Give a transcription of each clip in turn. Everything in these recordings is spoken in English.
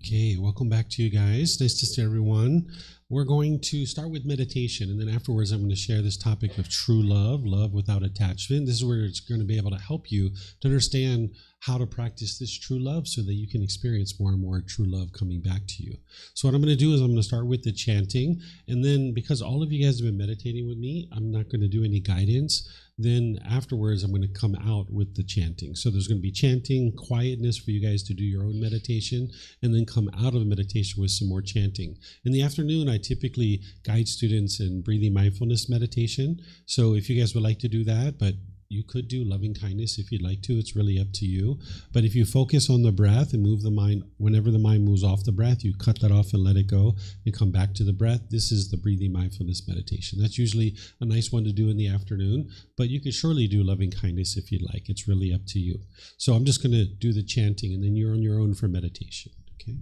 Okay, welcome back to you guys. Nice to see everyone. We're going to start with meditation, and then afterwards I'm going to share this topic of true love, love without attachment. This is where it's going to be able to help you to understand how to practice this true love so that you can experience more and more true love coming back to you. So what I'm going to do is I'm going to start with the chanting, and then because all of you guys have been meditating with me, I'm not going to do any guidance. Then afterwards, I'm going to come out with the chanting. So there's going to be chanting, quietness for you guys to do your own meditation, and then come out of meditation with some more chanting. In the afternoon, I typically guide students in breathing mindfulness meditation. So if you guys would like to do that, but you could do loving kindness if you'd like to. It's really up to you. But if you focus on the breath and move the mind, whenever the mind moves off the breath, you cut that off and let it go and come back to the breath. This is the breathing mindfulness meditation. That's usually a nice one to do in the afternoon, but you could surely do loving kindness if you'd like. It's really up to you. So I'm just going to do the chanting, and then you're on your own for meditation. Okay.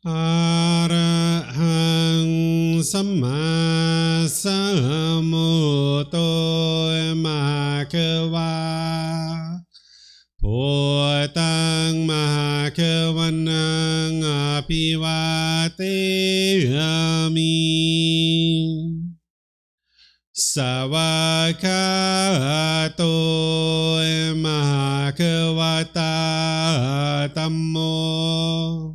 Arahang Samma Sambuddho Mahakava Bhutang Mahakavanang Apivateyami Savakato Mahakavata Tammo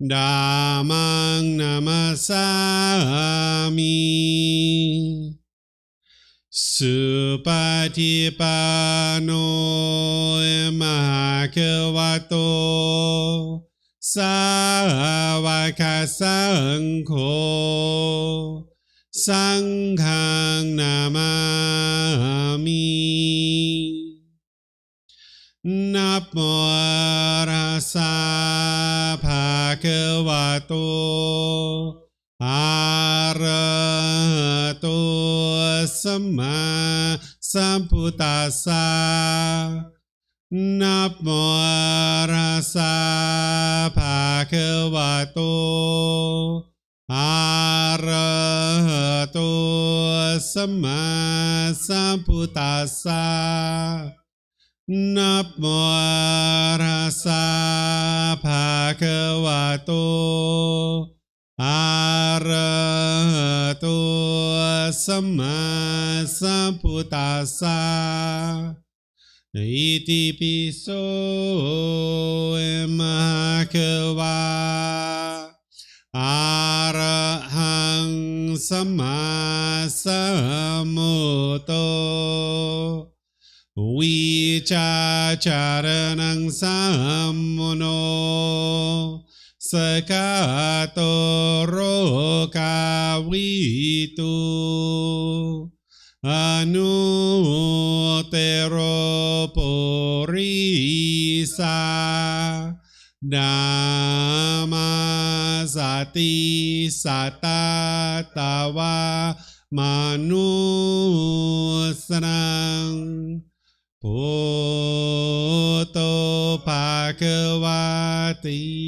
Dhammang namasami Supatipanno mahakavato Savaka Sangho Sanghang namami Namo rasa bhagavato arahato samma sambuddhassa. Namo rasa bhagavato arahato samma sambuddhassa. Namo rasa bhagavato arahato samma sambuddhassa. Iti piso mahakava arahang samma sambuddho Vicacaranang sammuno Sakato rokavitu Anutero porisa Dhamma sati satatawa manusrang Bhutto Bhagavati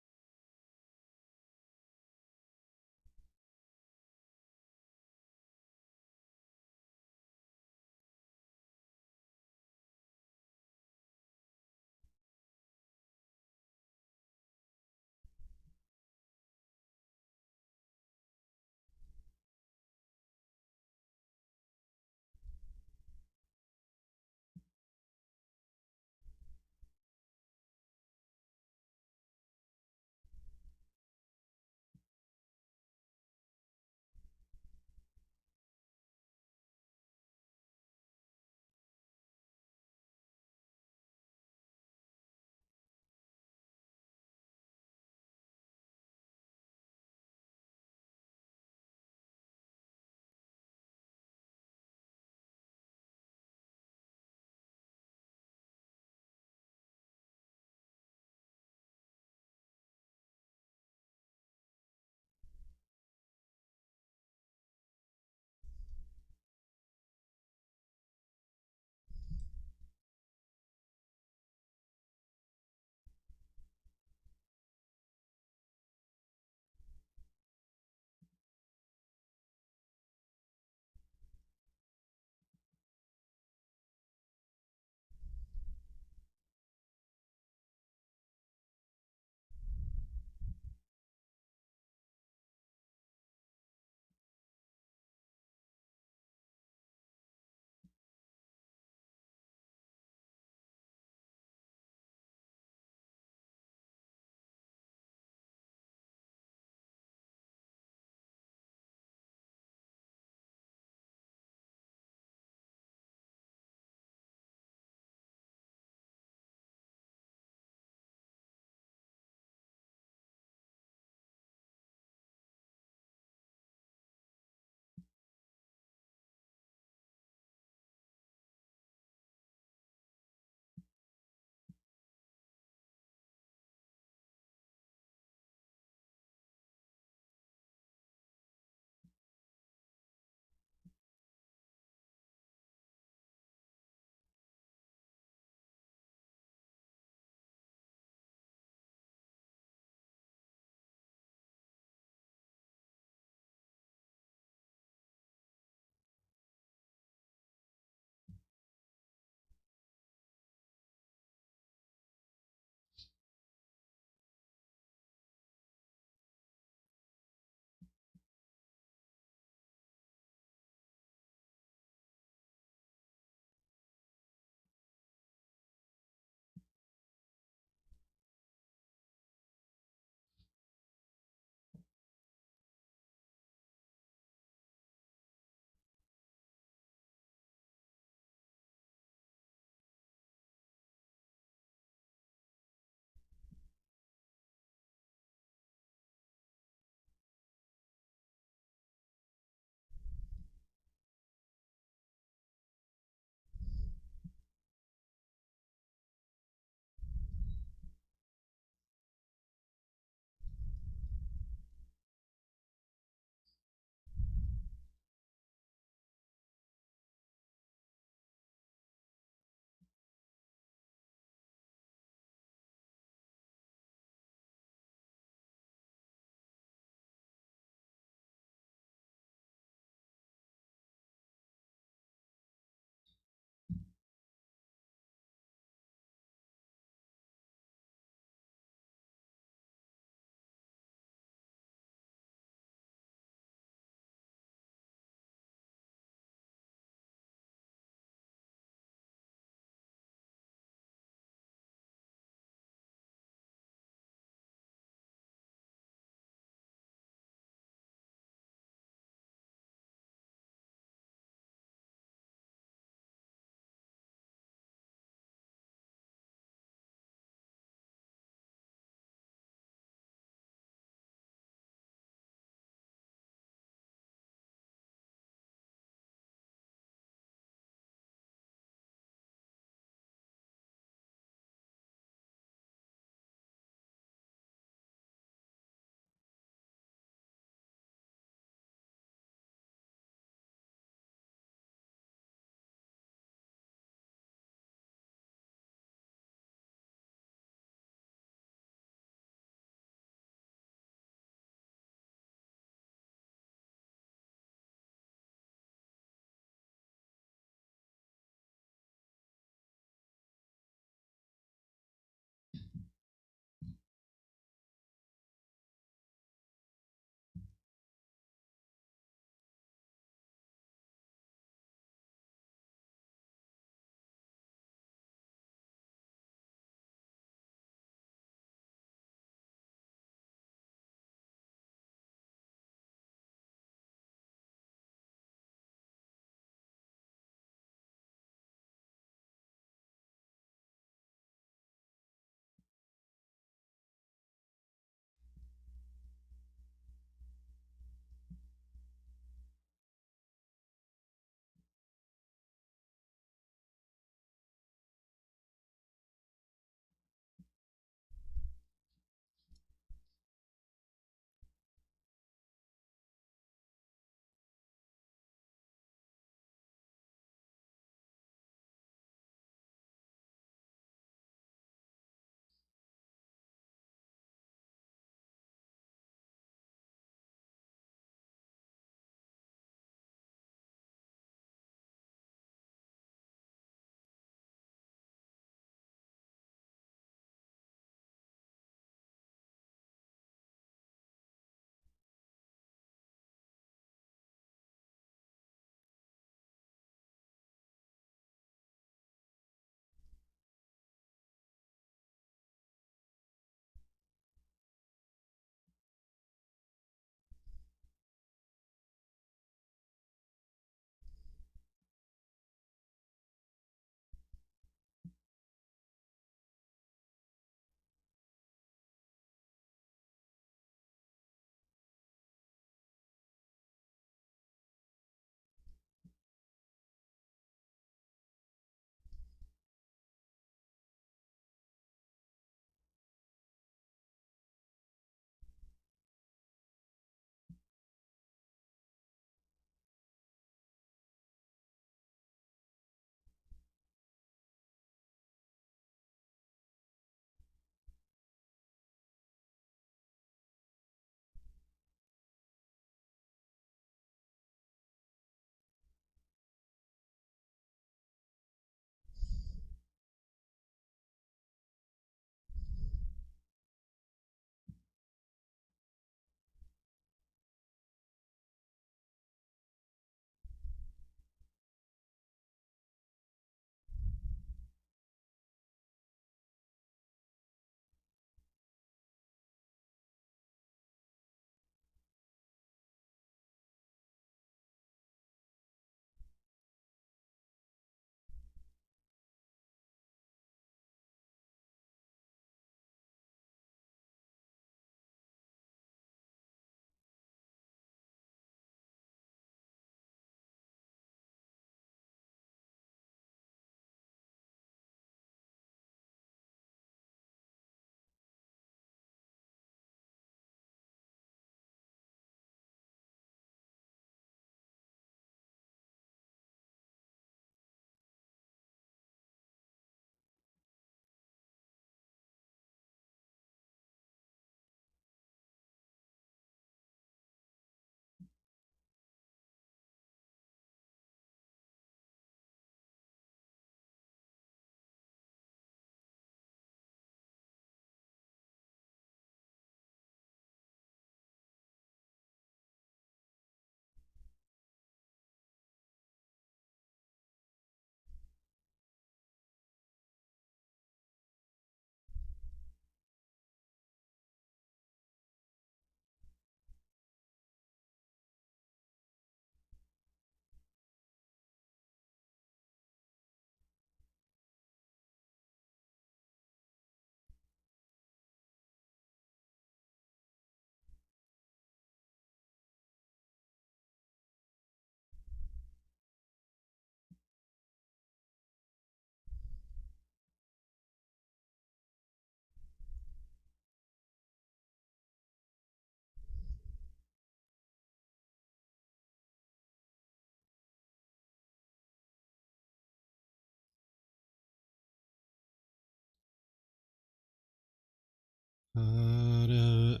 Arahang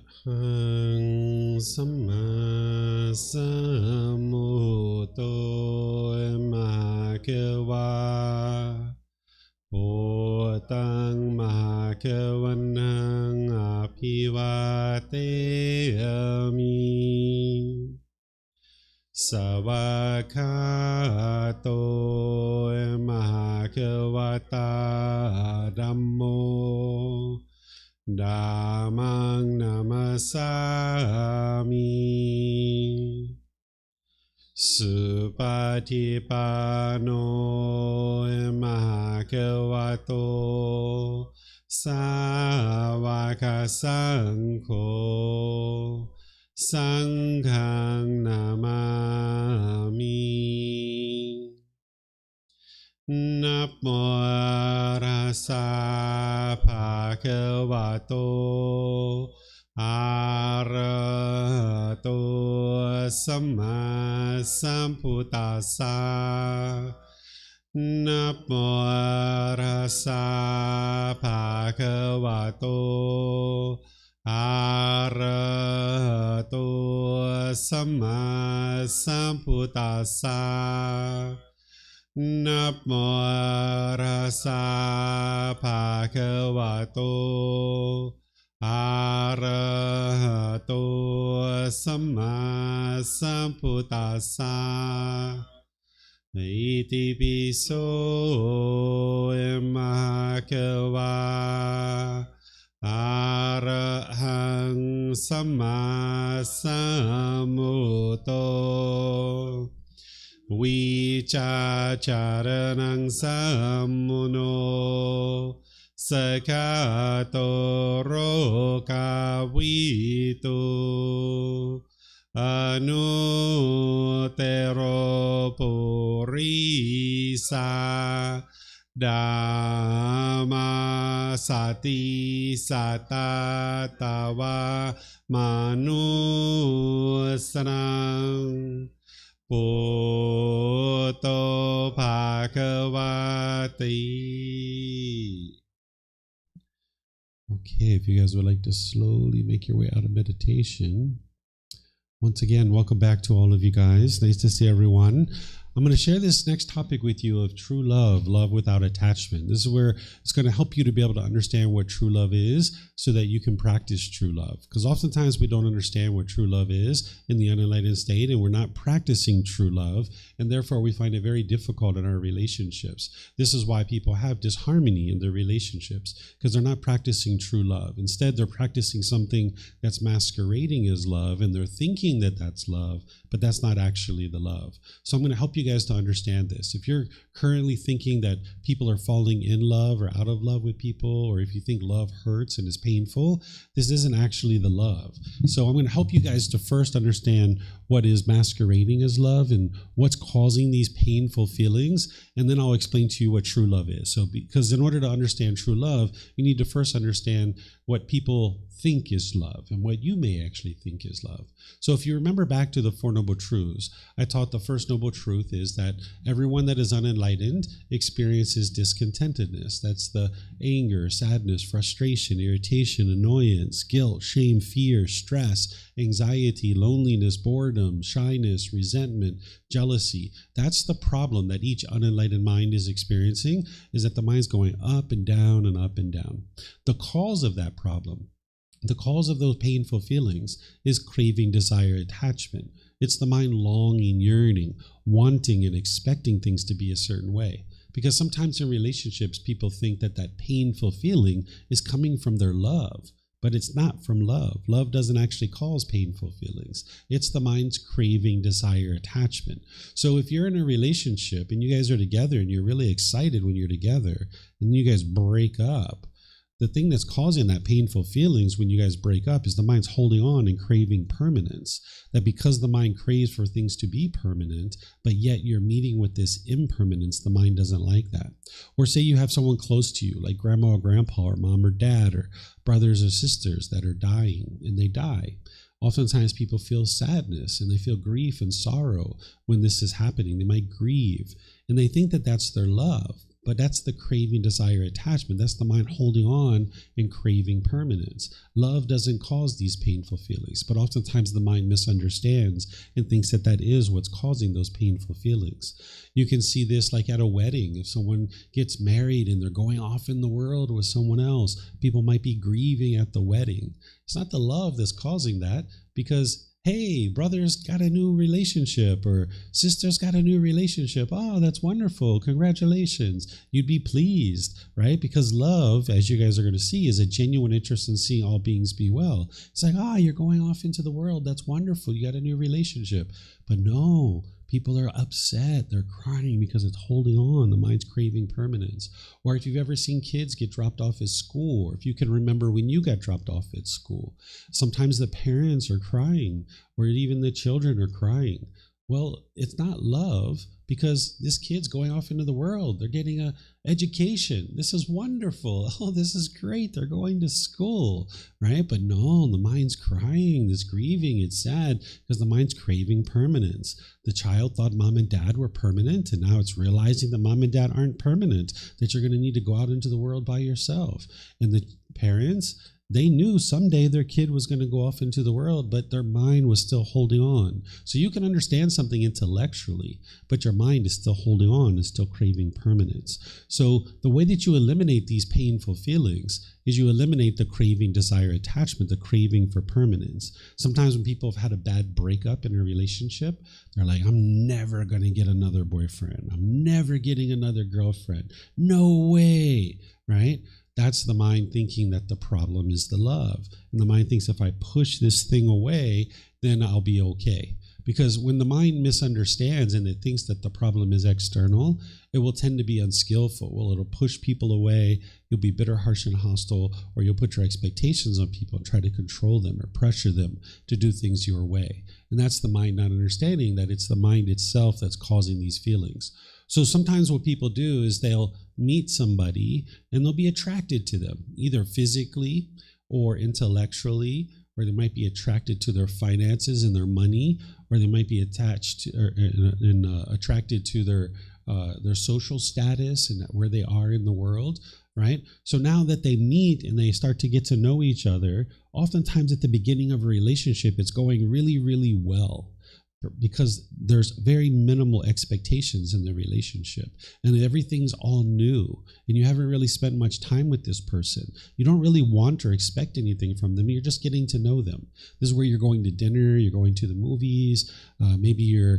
Samma Sambuddho Mahakeva Bhutang Mahakavanang Abhivateyami Savakato Mahakavata Dhammo Dhammang Namasami Supatipano Mahakavato Savaka Sangho Sanghang Namami Namo Rasa Bhagavato Arahato Samma Sambuddhassa Namo Rasa Bhagavato Arahato Samma Sambuddhassa Namo Rasa Bhagavato Arahato Samma Sambuddhassa Iti piso Mahakava Arahang Samma Sambuddho Vicacaranang Sammuno Sakato Rokavitu Anutero Purisa Dhamma Sati Satatawa Manusang Bhutto Bhagavati. Okay, if you guys would like to slowly make your way out of meditation. Once again, welcome back to all of you guys. Nice to see everyone. I'm going to share this next topic with you of true love, love without attachment. This is where it's going to help you to be able to understand what true love is so that you can practice true love. Because oftentimes we don't understand what true love is in the unenlightened state, and we're not practicing true love, and therefore we find it very difficult in our relationships. This is why people have disharmony in their relationships, because they're not practicing true love. Instead, they're practicing something that's masquerading as love, and they're thinking that that's love, but that's not actually the love. So I'm going to help you guys to understand this. If you're currently thinking that people are falling in love or out of love with people, or if you think love hurts and is painful, this isn't actually the love. So I'm going to help you guys to first understand what is masquerading as love and what's causing these painful feelings, and then I'll explain to you what true love is. So because in order to understand true love, you need to first understand what people think is love and what you may actually think is love. So if you remember back to the Four Noble Truths, I taught the first noble truth is that everyone that is unenlightened experiences discontentedness. That's the anger, sadness, frustration, irritation, annoyance, guilt, shame, fear, stress, anxiety, loneliness, boredom, shyness, resentment, jealousy. That's the problem that each unenlightened mind is experiencing, is that the mind's going up and down and up and down. The cause of that problem, the cause of those painful feelings is craving, desire, attachment. It's the mind longing, yearning, wanting, and expecting things to be a certain way. Because sometimes in relationships, people think that that painful feeling is coming from their love, but it's not from love. Love doesn't actually cause painful feelings. It's the mind's craving, desire, attachment. So if you're in a relationship and you guys are together and you're really excited when you're together and you guys break up, the thing that's causing that painful feelings when you guys break up is the mind's holding on and craving permanence. That because the mind craves for things to be permanent, but yet you're meeting with this impermanence, the mind doesn't like that. Or say you have someone close to you, like grandma or grandpa or mom or dad or brothers or sisters that are dying, and they die. Oftentimes people feel sadness and they feel grief and sorrow when this is happening. They might grieve and they think that that's their love. But that's the craving, desire, attachment. That's the mind holding on and craving permanence. Love doesn't cause these painful feelings, but oftentimes the mind misunderstands and thinks that that is what's causing those painful feelings. You can see this like at a wedding. If someone gets married and they're going off in the world with someone else, people might be grieving at the wedding. It's not the love that's causing that, because hey, brother's got a new relationship, or sister's got a new relationship. Oh, that's wonderful. Congratulations. You'd be pleased, right? Because love, as you guys are going to see, is a genuine interest in seeing all beings be well. It's like, you're going off into the world. That's wonderful. You got a new relationship. But no, people are upset. They're crying because it's holding on. The mind's craving permanence. Or if you've ever seen kids get dropped off at school, or if you can remember when you got dropped off at school, sometimes the parents are crying, or even the children are crying. Well, it's not love, because this kid's going off into the world. They're getting an education. This is wonderful. Oh, this is great. They're going to school, right? But no, the mind's crying, it's grieving, it's sad, because the mind's craving permanence. The child thought mom and dad were permanent, and now it's realizing that mom and dad aren't permanent, that you're going to need to go out into the world by yourself. And the parents, they knew someday their kid was going to go off into the world, but their mind was still holding on. So you can understand something intellectually, but your mind is still holding on, is still craving permanence. So the way that you eliminate these painful feelings is you eliminate the craving, desire, attachment, the craving for permanence. Sometimes when people have had a bad breakup in a relationship, they're like, I'm never going to get another boyfriend. I'm never getting another girlfriend. No way, right? That's the mind thinking that the problem is the love. And the mind thinks if I push this thing away, then I'll be okay. Because when the mind misunderstands and it thinks that the problem is external, it will tend to be unskillful. Well, it'll push people away. You'll be bitter, harsh, and hostile, or you'll put your expectations on people and try to control them or pressure them to do things your way. And that's the mind not understanding that it's the mind itself that's causing these feelings. So sometimes what people do is they'll meet somebody and they'll be attracted to them, either physically or intellectually, or they might be attracted to their finances and their money, or they might be attached to, attracted to their social status and where they are in the world, right? So now that they meet and they start to get to know each other, oftentimes at the beginning of a relationship, it's going really, really well, because there's very minimal expectations in the relationship, and everything's all new, and you haven't really spent much time with this person. You don't really want or expect anything from them. You're just getting to know them. This is where you're going to dinner, you're going to the movies, maybe you're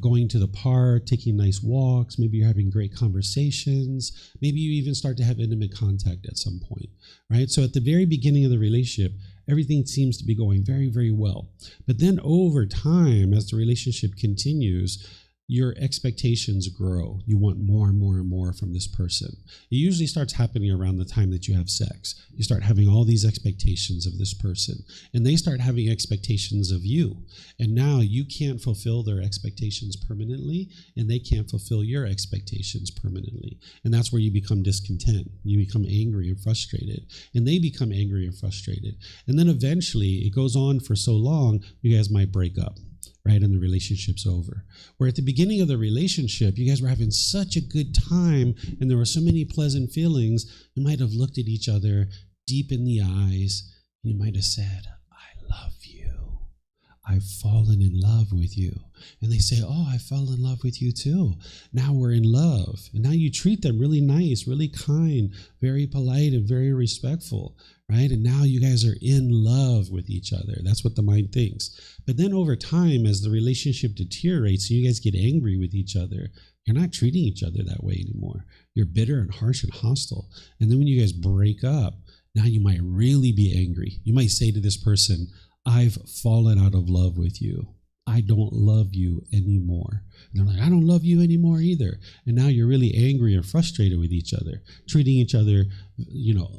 going to the park, taking nice walks, maybe you're having great conversations, maybe you even start to have intimate contact at some point, right? So at the very beginning of the relationship, everything seems to be going very, very well. But then over time, as the relationship continues, your expectations grow. You want more and more and more from this person. It usually starts happening around the time that you have sex. You start having all these expectations of this person, and they start having expectations of you. And now you can't fulfill their expectations permanently, and they can't fulfill your expectations permanently. And that's where you become discontent. You become angry and frustrated, and they become angry and frustrated. And then eventually it goes on for so long, you guys might break up, right? And the relationship's over. Where at the beginning of the relationship, you guys were having such a good time and there were so many pleasant feelings, you might have looked at each other deep in the eyes. You might have said, I love you. I've fallen in love with you. And they say, oh, I fell in love with you too. Now we're in love. And now you treat them really nice, really kind, very polite, and very respectful, right? And now you guys are in love with each other. That's what the mind thinks. But then over time, as the relationship deteriorates, and you guys get angry with each other, you're not treating each other that way anymore. You're bitter and harsh and hostile. And then when you guys break up, now you might really be angry. You might say to this person, I've fallen out of love with you. I don't love you anymore. And they're like, I don't love you anymore either. And now you're really angry and frustrated with each other, treating each other,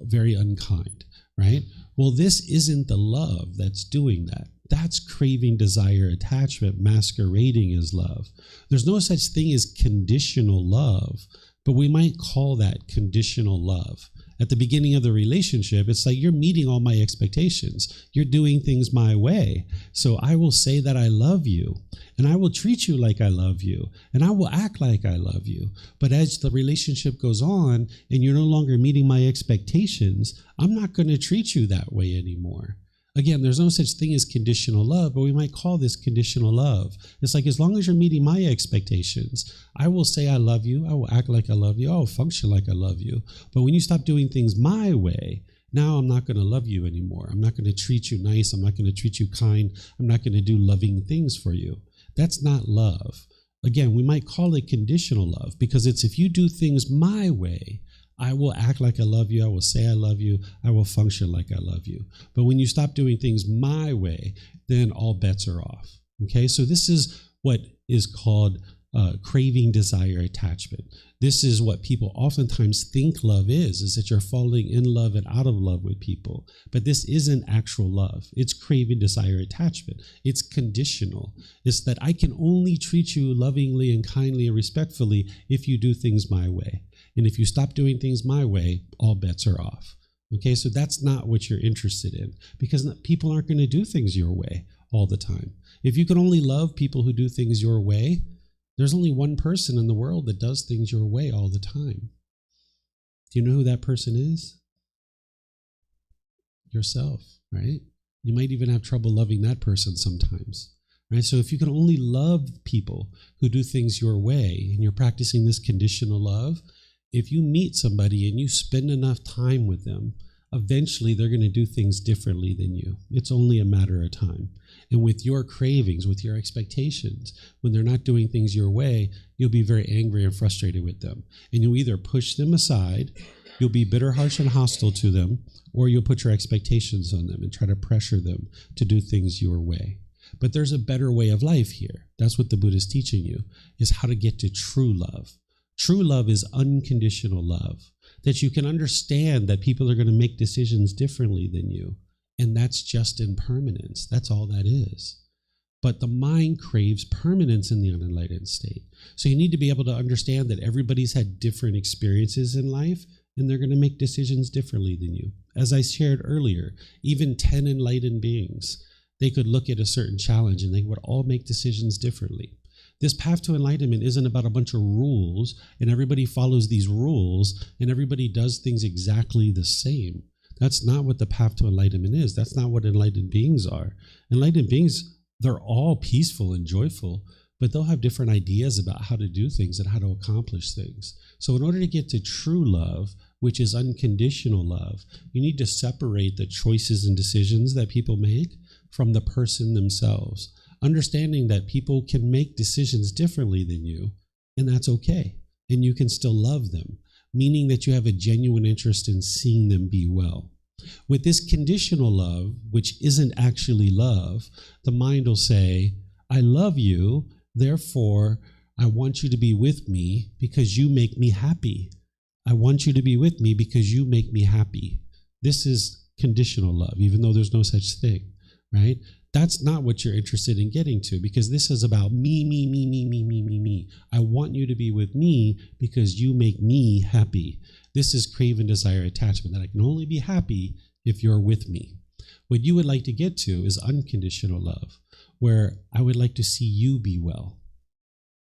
very unkind, right? Well, this isn't the love that's doing that. That's craving, desire, attachment masquerading as love. There's no such thing as conditional love, but we might call that conditional love. At the beginning of the relationship, it's like you're meeting all my expectations. You're doing things my way. So I will say that I love you, and I will treat you like I love you, and I will act like I love you. But as the relationship goes on and you're no longer meeting my expectations, I'm not going to treat you that way anymore. Again, there's no such thing as conditional love, but we might call this conditional love. It's like, as long as you're meeting my expectations, I will say I love you, I will act like I love you, I will function like I love you. But when you stop doing things my way, now I'm not going to love you anymore. I'm not going to treat you nice. I'm not going to treat you kind. I'm not going to do loving things for you. That's not love. Again, we might call it conditional love, because it's, if you do things my way, I will act like I love you. I will say I love you. I will function like I love you. But when you stop doing things my way, then all bets are off. Okay, so this is what is called craving, desire, attachment. This is what people oftentimes think love is that you're falling in love and out of love with people. But this isn't actual love. It's craving, desire, attachment. It's conditional. It's that I can only treat you lovingly and kindly and respectfully if you do things my way. And if you stop doing things my way, all bets are off. Okay, so that's not what you're interested in, because people aren't going to do things your way all the time. If you can only love people who do things your way, there's only one person in the world that does things your way all the time. Do you know who that person is? Yourself, right? You might even have trouble loving that person sometimes, right? So if you can only love people who do things your way, and you're practicing this conditional love, if you meet somebody and you spend enough time with them, eventually they're going to do things differently than you. It's only a matter of time. And with your cravings, with your expectations, when they're not doing things your way, you'll be very angry and frustrated with them. And you'll either push them aside, you'll be bitter, harsh, and hostile to them, or you'll put your expectations on them and try to pressure them to do things your way. But there's a better way of life here. That's what the Buddha is teaching you, is how to get to true love. True love is unconditional love, that you can understand that people are going to make decisions differently than you, and that's just impermanence. That's all that is. But the mind craves permanence in the unenlightened state. So you need to be able to understand that everybody's had different experiences in life, and they're going to make decisions differently than you. As I shared earlier, even 10 enlightened beings, they could look at a certain challenge and they would all make decisions differently. This path to enlightenment isn't about a bunch of rules and everybody follows these rules and everybody does things exactly the same. That's not what the path to enlightenment is. That's not what enlightened beings are. Enlightened beings, they're all peaceful and joyful, but they'll have different ideas about how to do things and how to accomplish things. So in order to get to true love, which is unconditional love, you need to separate the choices and decisions that people make from the person themselves. Understanding that people can make decisions differently than you, and that's okay. And you can still love them, meaning that you have a genuine interest in seeing them be well. With this conditional love, which isn't actually love, the mind will say, I love you, therefore I want you to be with me because you make me happy. I want you to be with me because you make me happy. This is conditional love, even though there's no such thing, right? That's not what you're interested in getting to, because this is about me, me, me, me, me, me, me, me. I want you to be with me because you make me happy. This is crave and desire attachment, that I can only be happy if you're with me. What you would like to get to is unconditional love, where I would like to see you be well,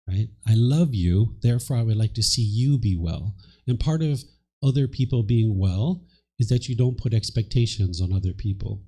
right? I love you, therefore I would like to see you be well. And part of other people being well is that you don't put expectations on other people.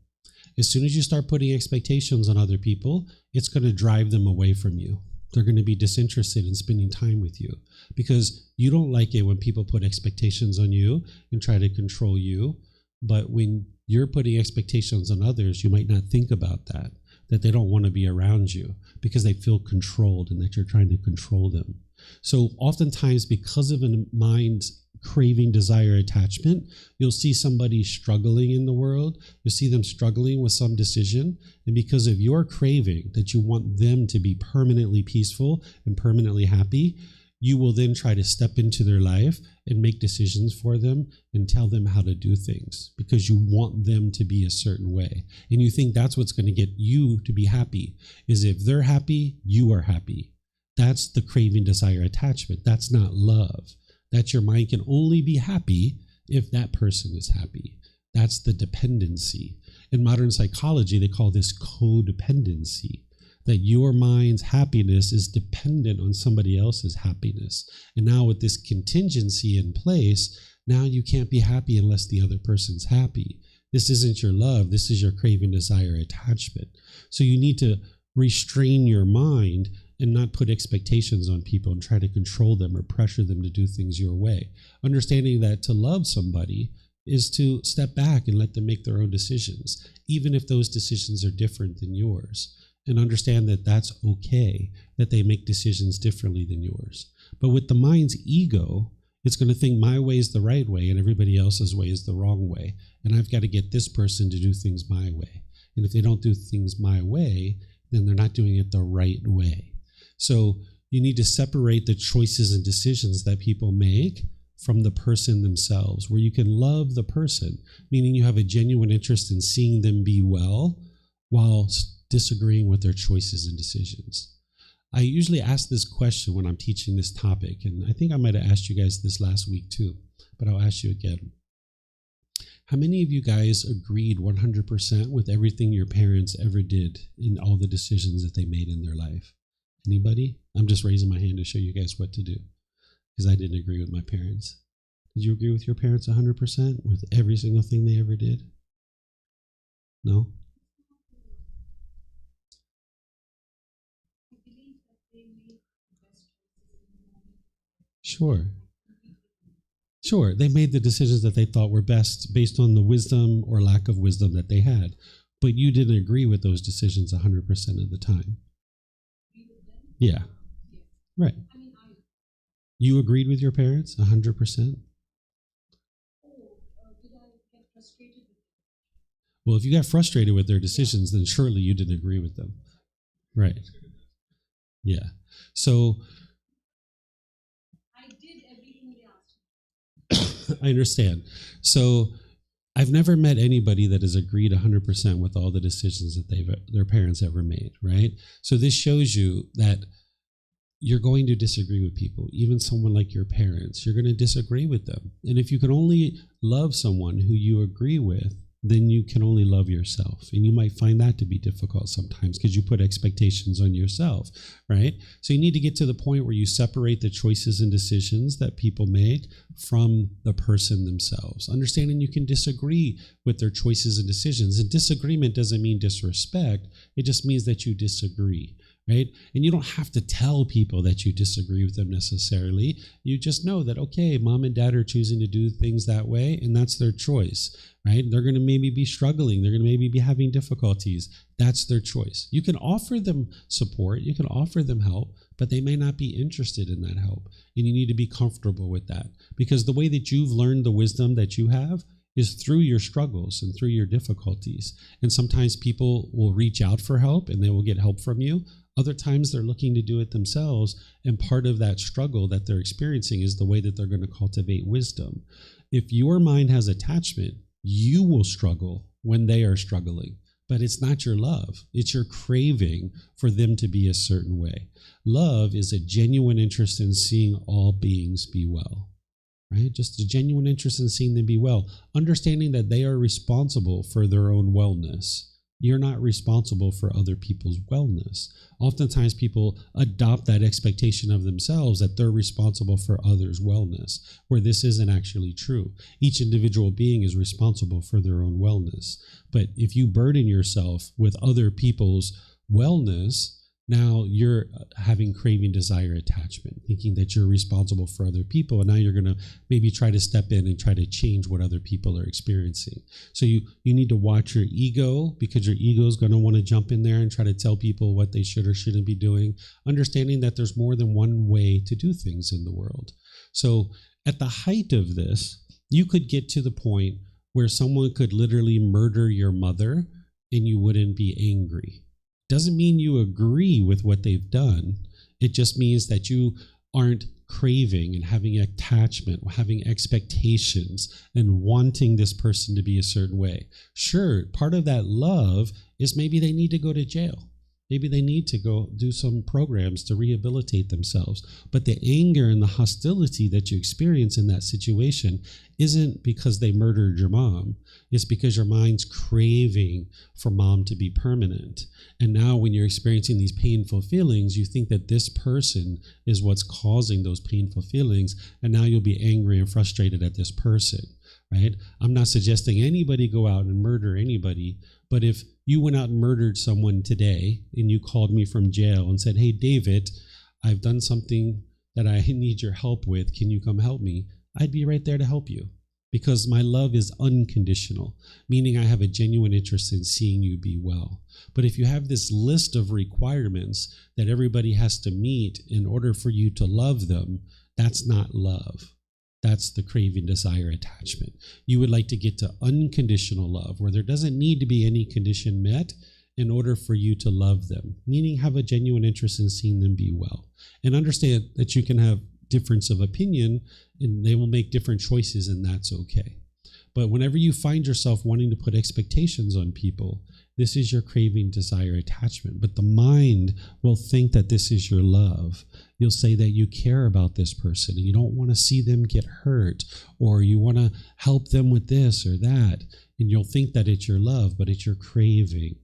As soon as you start putting expectations on other people, it's going to drive them away from you. They're going to be disinterested in spending time with you because you don't like it when people put expectations on you and try to control you. But when you're putting expectations on others, you might not think about that they don't want to be around you because they feel controlled and that you're trying to control them. So oftentimes, because of a mind's craving, desire, attachment, you'll see somebody struggling in the world. You'll see them struggling with some decision. And because of your craving that you want them to be permanently peaceful and permanently happy, you will then try to step into their life and make decisions for them and tell them how to do things because you want them to be a certain way. And you think that's what's going to get you to be happy, is if they're happy, you are happy. That's the craving, desire, attachment. That's not love. That your mind can only be happy if that person is happy. That's the dependency. In modern psychology, they call this codependency, that your mind's happiness is dependent on somebody else's happiness. And now with this contingency in place, now you can't be happy unless the other person's happy. This isn't your love. This is your craving, desire, attachment. So you need to restrain your mind and not put expectations on people and try to control them or pressure them to do things your way. Understanding that to love somebody is to step back and let them make their own decisions, even if those decisions are different than yours. And understand that that's okay, that they make decisions differently than yours. But with the mind's ego, it's going to think my way is the right way and everybody else's way is the wrong way. And I've got to get this person to do things my way. And if they don't do things my way, then they're not doing it the right way. So you need to separate the choices and decisions that people make from the person themselves, where you can love the person, meaning you have a genuine interest in seeing them be well while disagreeing with their choices and decisions. I usually ask this question when I'm teaching this topic, and I think I might have asked you guys this last week too, but I'll ask you again. How many of you guys agreed 100% with everything your parents ever did in all the decisions that they made in their life? Anybody? I'm just raising my hand to show you guys what to do, because I didn't agree with my parents. Did you agree with your parents 100% with every single thing they ever did? No? Sure. Sure, they made the decisions that they thought were best based on the wisdom or lack of wisdom that they had. But you didn't agree with those decisions 100% of the time. Yeah, right. You agreed with your parents 100%? Well, if you got frustrated with their decisions, then surely you didn't agree with them. Right. Yeah. So I understand. So I've never met anybody that has agreed 100% with all the decisions that their parents ever made, right? So this shows you that you're going to disagree with people, even someone like your parents. You're going to disagree with them. And if you can only love someone who you agree with, then you can only love yourself. And you might find that to be difficult sometimes because you put expectations on yourself, right? So you need to get to the point where you separate the choices and decisions that people make from the person themselves. Understanding you can disagree with their choices and decisions. And disagreement doesn't mean disrespect. It just means that you disagree, right? And you don't have to tell people that you disagree with them necessarily. You just know that, okay, mom and dad are choosing to do things that way, and that's their choice, right? They're going to maybe be struggling. They're going to maybe be having difficulties. That's their choice. You can offer them support. You can offer them help, but they may not be interested in that help. And you need to be comfortable with that, because the way that you've learned the wisdom that you have is through your struggles and through your difficulties. And sometimes people will reach out for help and they will get help from you. Other times they're looking to do it themselves, and part of that struggle that they're experiencing is the way that they're going to cultivate wisdom. If your mind has attachment, you will struggle when they are struggling, but it's not your love. It's your craving for them to be a certain way. Love is a genuine interest in seeing all beings be well, right? Just a genuine interest in seeing them be well, understanding that they are responsible for their own wellness. You're not responsible for other people's wellness. Oftentimes people adopt that expectation of themselves that they're responsible for others' wellness, where this isn't actually true. Each individual being is responsible for their own wellness. But if you burden yourself with other people's wellness, now you're having craving, desire, attachment, thinking that you're responsible for other people. And now you're going to maybe try to step in and try to change what other people are experiencing. So you need to watch your ego, because your ego is going to want to jump in there and try to tell people what they should or shouldn't be doing, understanding that there's more than one way to do things in the world. So at the height of this, you could get to the point where someone could literally murder your mother and you wouldn't be angry. Doesn't mean you agree with what they've done. It just means that you aren't craving and having attachment, having expectations, and wanting this person to be a certain way. Sure, part of that love is maybe they need to go to jail. Maybe they need to go do some programs to rehabilitate themselves. But the anger and the hostility that you experience in that situation isn't because they murdered your mom. It's because your mind's craving for mom to be permanent. And now when you're experiencing these painful feelings, you think that this person is what's causing those painful feelings. And now you'll be angry and frustrated at this person, right? I'm not suggesting anybody go out and murder anybody. But if you went out and murdered someone today and you called me from jail and said, hey, David, I've done something that I need your help with. Can you come help me? I'd be right there to help you because my love is unconditional, meaning I have a genuine interest in seeing you be well. But if you have this list of requirements that everybody has to meet in order for you to love them, that's not love. That's the craving, desire, attachment. You would like to get to unconditional love, where there doesn't need to be any condition met in order for you to love them, meaning have a genuine interest in seeing them be well. And understand that you can have difference of opinion, and they will make different choices, and that's okay. But whenever you find yourself wanting to put expectations on people, this is your craving, desire, attachment. But the mind will think that this is your love. You'll say that you care about this person and you don't want to see them get hurt, or you want to help them with this or that. And you'll think that it's your love, but it's your craving.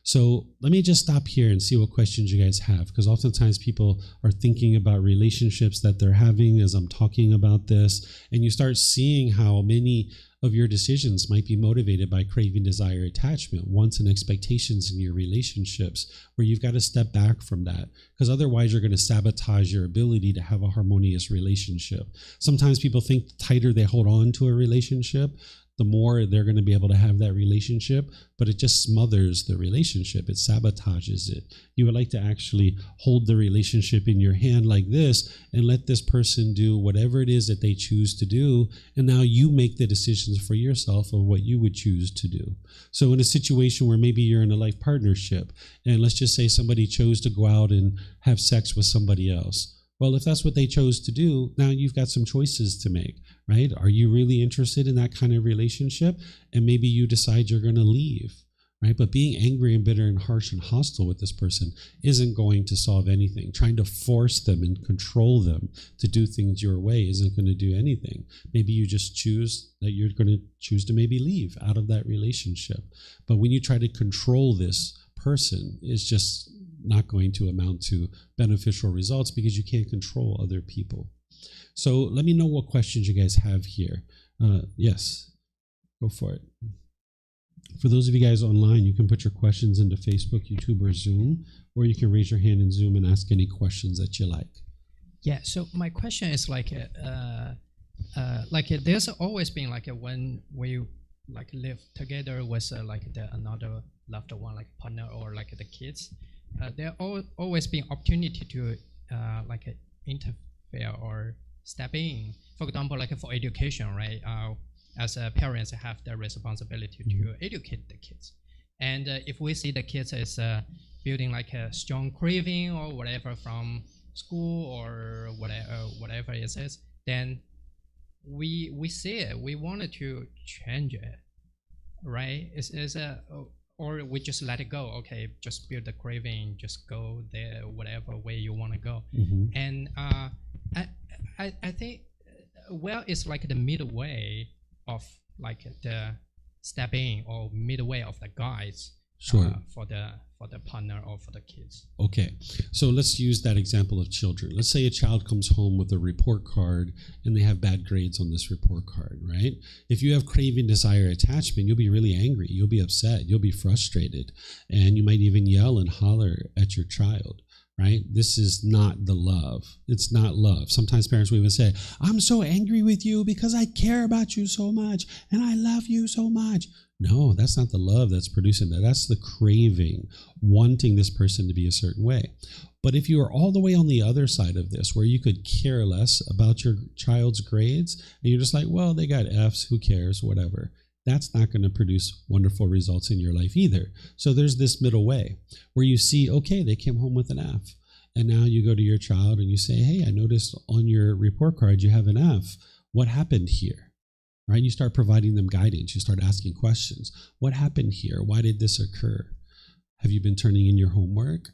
So let me just stop here and see what questions you guys have, because oftentimes people are thinking about relationships that they're having as I'm talking about this, and you start seeing how many of your decisions might be motivated by craving, desire, attachment, wants and expectations in your relationships, where you've got to step back from that, because otherwise you're going to sabotage your ability to have a harmonious relationship. Sometimes people think the tighter they hold on to a relationship, the more they're going to be able to have that relationship, but it just smothers the relationship. It sabotages it. You would like to actually hold the relationship in your hand like this and let this person do whatever it is that they choose to do, and now you make the decisions for yourself of what you would choose to do. So in a situation where maybe you're in a life partnership, and let's just say somebody chose to go out and have sex with somebody else. Well, if that's what they chose to do, now you've got some choices to make, right? Are you really interested in that kind of relationship? And maybe you decide you're going to leave, right? But being angry and bitter and harsh and hostile with this person isn't going to solve anything. Trying to force them and control them to do things your way isn't going to do anything. Maybe you just choose that you're going to choose to maybe leave out of that relationship. But when you try to control this person, it's just not going to amount to beneficial results, because you can't control other people. So let me know what questions you guys have here. Yes, go for it. For those of you guys online, you can put your questions into Facebook, YouTube, or Zoom, or you can raise your hand in Zoom and ask any questions that you like. Yeah, so my question is there's always been when we live together with another loved one, like partner or the kids. There always been opportunity to interfere or step in. For example, for education, right? As parents have the responsibility to educate the kids. And if we see the kids is building a strong craving or whatever from school or whatever it is, then we see it. We wanted to change it, right? Or we just let it go. Okay, just build the craving, just go there, whatever way you want to go. Mm-hmm. And I think, it's the middle way of the step in, or midway of the guides. Sure. For the partner or for the kids. Okay, so let's use that example of children. Let's say a child comes home with a report card and they have bad grades on this report card, right? If you have craving, desire, attachment, you'll be really angry, you'll be upset, you'll be frustrated, and you might even yell and holler at your child, right? This is not the love. It's not love. Sometimes parents will even say, I'm so angry with you because I care about you so much and I love you so much. No, that's not the love that's producing that. That's the craving, wanting this person to be a certain way. But if you are all the way on the other side of this, where you could care less about your child's grades, and you're just like, well, they got Fs, who cares, whatever, that's not going to produce wonderful results in your life either. So there's this middle way where you see, okay, they came home with an F. And now you go to your child and you say, hey, I noticed on your report card you have an F. What happened here? Right? You start providing them guidance. You start asking questions. What happened here? Why did this occur? Have you been turning in your homework?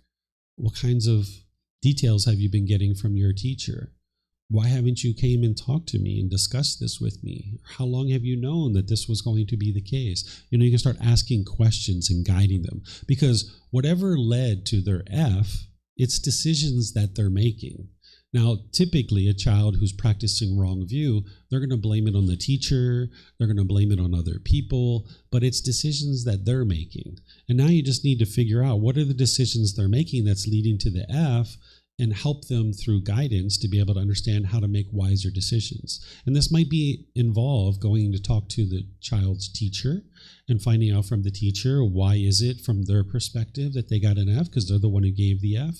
What kinds of details have you been getting from your teacher? Why haven't you came and talked to me and discussed this with me? How long have you known that this was going to be the case? You can start asking questions and guiding them, because whatever led to their F, it's decisions that they're making. Now, typically a child who's practicing wrong view, they're going to blame it on the teacher, they're going to blame it on other people, but it's decisions that they're making. And now you just need to figure out what are the decisions they're making that's leading to the F, and help them through guidance to be able to understand how to make wiser decisions. And this might involve going to talk to the child's teacher and finding out from the teacher, why is it from their perspective that they got an F, because they're the one who gave the F.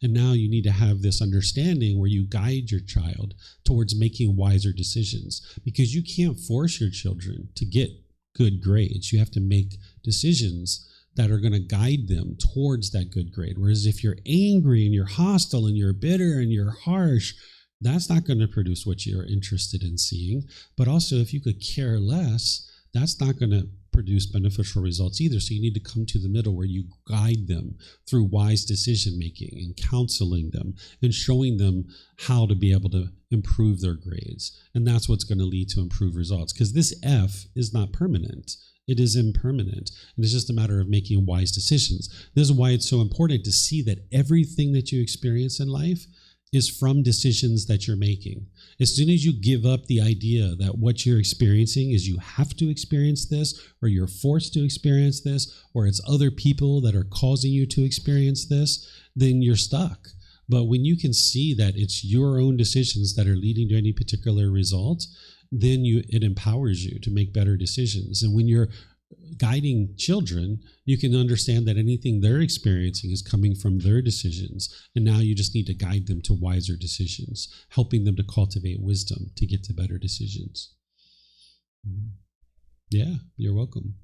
And now you need to have this understanding where you guide your child towards making wiser decisions, because you can't force your children to get good grades. You have to make decisions that are going to guide them towards that good grade. Whereas if you're angry and you're hostile and you're bitter and you're harsh, that's not going to produce what you're interested in seeing. But also, if you could care less, that's not going to produce beneficial results either. So you need to come to the middle where you guide them through wise decision making and counseling them and showing them how to be able to improve their grades. And that's what's going to lead to improved results, because this F is not permanent. It is impermanent, and it's just a matter of making wise decisions. This is why it's so important to see that everything that you experience in life is from decisions that you're making. As soon as you give up the idea that what you're experiencing is you have to experience this, or you're forced to experience this, or it's other people that are causing you to experience this, then you're stuck. But when you can see that it's your own decisions that are leading to any particular result, then it empowers you to make better decisions. And when you're guiding children, you can understand that anything they're experiencing is coming from their decisions. And now you just need to guide them to wiser decisions, helping them to cultivate wisdom to get to better decisions. Yeah, you're welcome.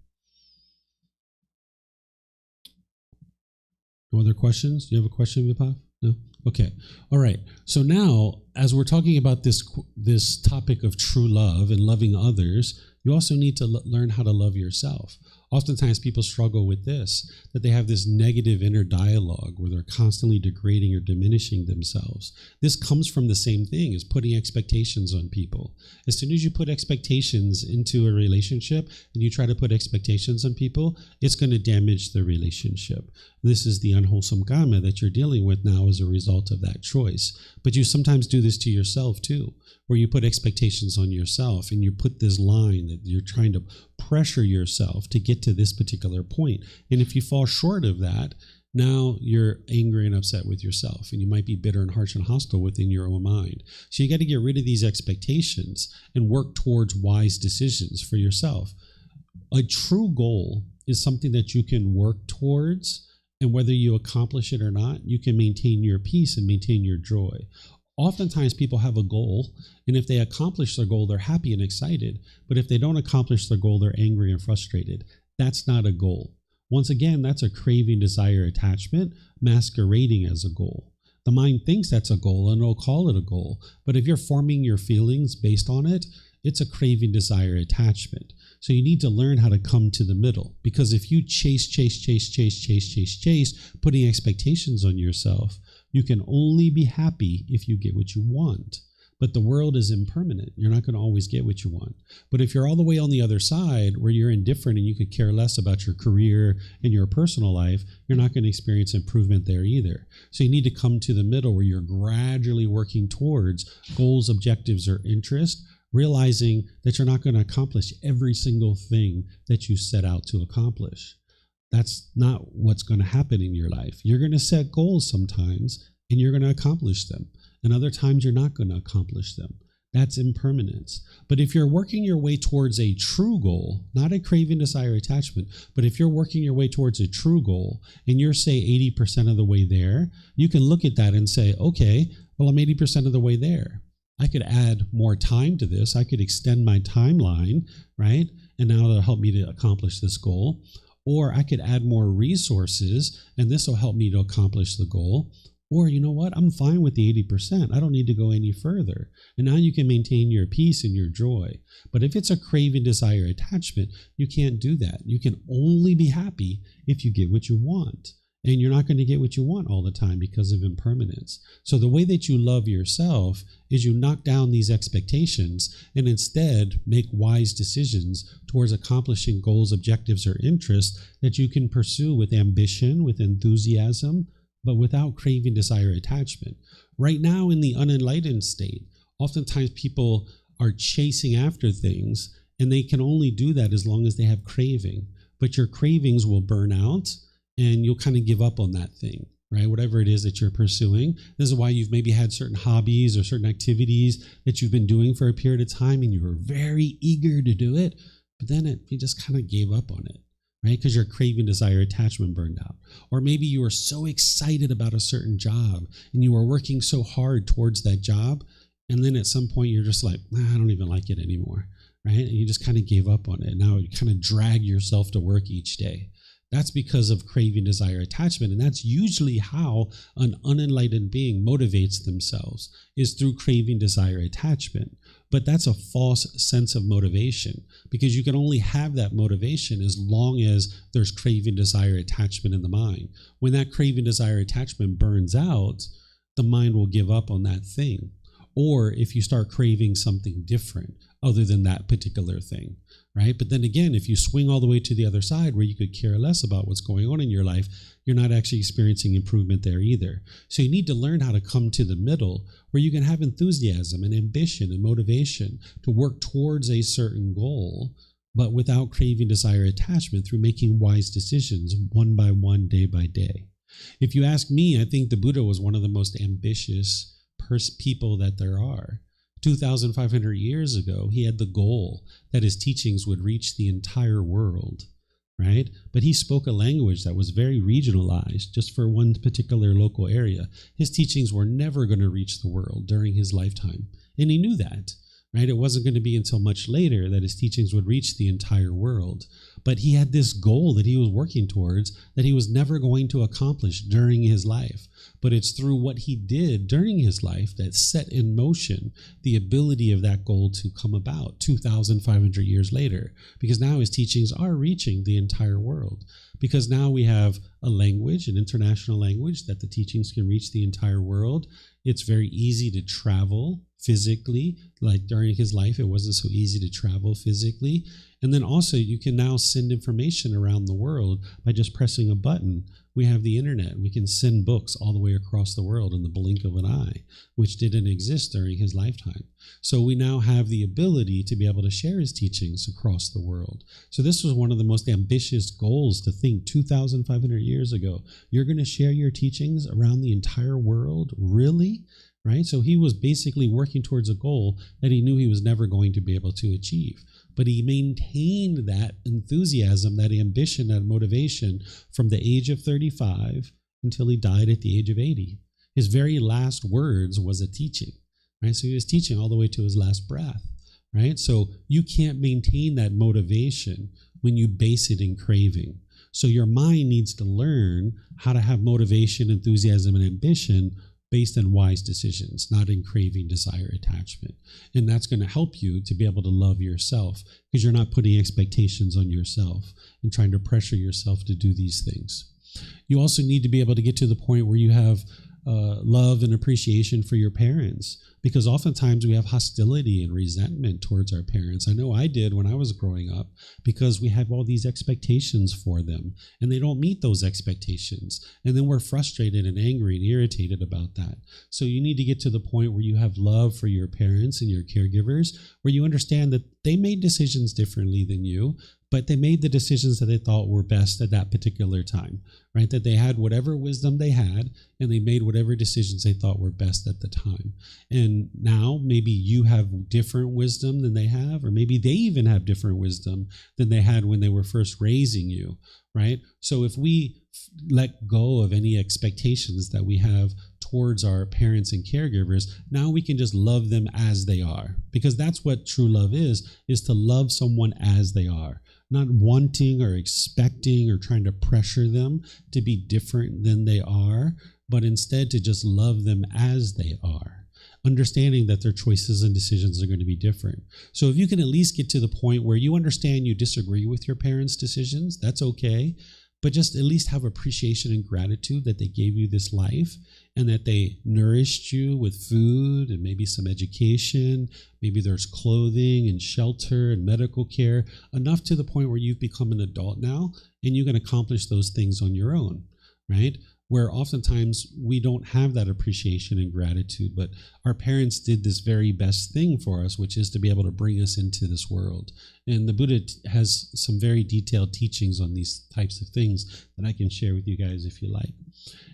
No other questions? Do you have a question, Vipav? No? Okay. All right. So now, as we're talking about this topic of true love and loving others, you also need to learn how to love yourself. Oftentimes people struggle with this, that they have this negative inner dialogue where they're constantly degrading or diminishing themselves. This comes from the same thing as putting expectations on people. As soon as you put expectations into a relationship and you try to put expectations on people, it's going to damage the relationship. This is the unwholesome karma that you're dealing with now as a result of that choice. But you sometimes do this to yourself too, where you put expectations on yourself and you put this line that you're trying to pressure yourself to get to this particular point. And if you fall short of that, now you're angry and upset with yourself, and you might be bitter and harsh and hostile within your own mind. So you got to get rid of these expectations and work towards wise decisions for yourself. A true goal is something that you can work towards, and whether you accomplish it or not, you can maintain your peace and maintain your joy. Oftentimes people have a goal, and if they accomplish their goal, they're happy and excited. But if they don't accomplish their goal, they're angry and frustrated. That's not a goal. Once again, that's a craving, desire, attachment masquerading as a goal. The mind thinks that's a goal and it'll call it a goal. But if you're forming your feelings based on it, it's a craving, desire, attachment. So you need to learn how to come to the middle. Because if you chase, putting expectations on yourself, you can only be happy if you get what you want. But the world is impermanent. You're not going to always get what you want. But if you're all the way on the other side where you're indifferent and you could care less about your career and your personal life, you're not going to experience improvement there either. So you need to come to the middle where you're gradually working towards goals, objectives, or interests, realizing that you're not going to accomplish every single thing that you set out to accomplish. That's not what's going to happen in your life. You're going to set goals sometimes and you're going to accomplish them. And other times you're not going to accomplish them. That's impermanence. But if you're working your way towards a true goal, not a craving, desire, attachment, but if you're working your way towards a true goal and you're, say, 80% of the way there, you can look at that and say, okay, well, I'm 80% of the way there. I could add more time to this. I could extend my timeline, right? And now that'll help me to accomplish this goal. Or I could add more resources, and this will help me to accomplish the goal. Or, you know what, I'm fine with the 80%. I don't need to go any further. And now you can maintain your peace and your joy. But if it's a craving, desire, attachment, you can't do that. You can only be happy if you get what you want. And you're not going to get what you want all the time because of impermanence. So the way that you love yourself is you knock down these expectations and instead make wise decisions towards accomplishing goals, objectives, or interests that you can pursue with ambition, with enthusiasm, but without craving, desire, attachment. Right now in the unenlightened state, oftentimes people are chasing after things, and they can only do that as long as they have craving. But your cravings will burn out, and you'll kind of give up on that thing, right? Whatever it is that you're pursuing. This is why you've maybe had certain hobbies or certain activities that you've been doing for a period of time, and you were very eager to do it, but then you just kind of gave up on it. Right? Because your craving, desire, attachment burned out. Or maybe you were so excited about a certain job and you were working so hard towards that job. And then at some point you're just like, I don't even like it anymore. Right? And you just kind of gave up on it. Now you kind of drag yourself to work each day. That's because of craving, desire, attachment. And that's usually how an unenlightened being motivates themselves, is through craving, desire, attachment. But that's a false sense of motivation, because you can only have that motivation as long as there's craving, desire, attachment in the mind. When that craving, desire, attachment burns out, the mind will give up on that thing. Or if you start craving something different other than that particular thing, right? But then again, if you swing all the way to the other side where you could care less about what's going on in your life, you're not actually experiencing improvement there either. So you need to learn how to come to the middle where you can have enthusiasm and ambition and motivation to work towards a certain goal, but without craving, desire, attachment, through making wise decisions one by one, day by day. If you ask me, I think the Buddha was one of the most ambitious people that there are. 2,500 years ago, he had the goal that his teachings would reach the entire world, right? But he spoke a language that was very regionalized, just for one particular local area. His teachings were never going to reach the world during his lifetime, and he knew that, right? It wasn't going to be until much later that his teachings would reach the entire world. But he had this goal that he was working towards that he was never going to accomplish during his life. But it's through what he did during his life that set in motion the ability of that goal to come about 2,500 years later. Because now his teachings are reaching the entire world. Because now we have a language, an international language, that the teachings can reach the entire world. It's very easy to travel physically. Like during his life, it wasn't so easy to travel physically. And then also you can now send information around the world by just pressing a button. We have the internet. We can send books all the way across the world in the blink of an eye, which didn't exist during his lifetime. So we now have the ability to be able to share his teachings across the world. So this was one of the most ambitious goals, to think 2,500 years ago, you're going to share your teachings around the entire world? Really? Right? So he was basically working towards a goal that he knew he was never going to be able to achieve. But he maintained that enthusiasm, that ambition, that motivation from the age of 35 until he died at the age of 80. His very last words was a teaching, right? So he was teaching all the way to his last breath, right? So you can't maintain that motivation when you base it in craving. So your mind needs to learn how to have motivation, enthusiasm, and ambition based on wise decisions, not in craving, desire, attachment. And that's going to help you to be able to love yourself, because you're not putting expectations on yourself and trying to pressure yourself to do these things. You also need to be able to get to the point where you have love and appreciation for your parents, because oftentimes we have hostility and resentment towards our parents. I know I did when I was growing up, because we have all these expectations for them and they don't meet those expectations. And then we're frustrated and angry and irritated about that. So you need to get to the point where you have love for your parents and your caregivers, where you understand that they made decisions differently than you, but they made the decisions that they thought were best at that particular time, right? That they had whatever wisdom they had, and they made whatever decisions they thought were best at the time. And now maybe you have different wisdom than they have, or maybe they even have different wisdom than they had when they were first raising you, right? So if we let go of any expectations that we have towards our parents and caregivers, now we can just love them as they are, because that's what true love is to love someone as they are, not wanting or expecting or trying to pressure them to be different than they are, but instead to just love them as they are, understanding that their choices and decisions are going to be different. So if you can at least get to the point where you understand you disagree with your parents' decisions, that's okay. But just at least have appreciation and gratitude that they gave you this life and that they nourished you with food and maybe some education. Maybe there's clothing and shelter and medical care, enough to the point where you've become an adult now and you can accomplish those things on your own, right? Where oftentimes we don't have that appreciation and gratitude, but our parents did this very best thing for us, which is to be able to bring us into this world. And the Buddha has some very detailed teachings on these types of things that I can share with you guys if you like.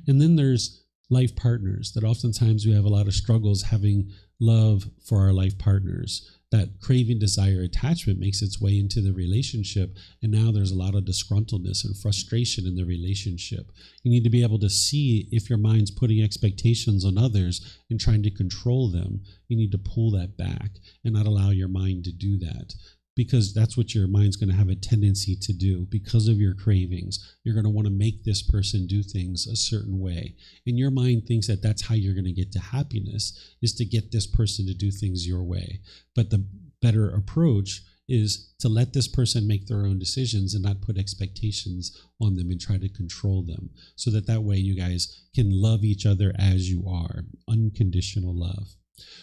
And then there's life partners, that oftentimes we have a lot of struggles having love for our life partners. That craving, desire, attachment makes its way into the relationship, and now there's a lot of disgruntledness and frustration in the relationship. You need to be able to see if your mind's putting expectations on others and trying to control them. You need to pull that back and not allow your mind to do that, because that's what your mind's going to have a tendency to do because of your cravings. You're going to want to make this person do things a certain way. And your mind thinks that that's how you're going to get to happiness, is to get this person to do things your way. But the better approach is to let this person make their own decisions and not put expectations on them and try to control them, so that way you guys can love each other as you are, unconditional love.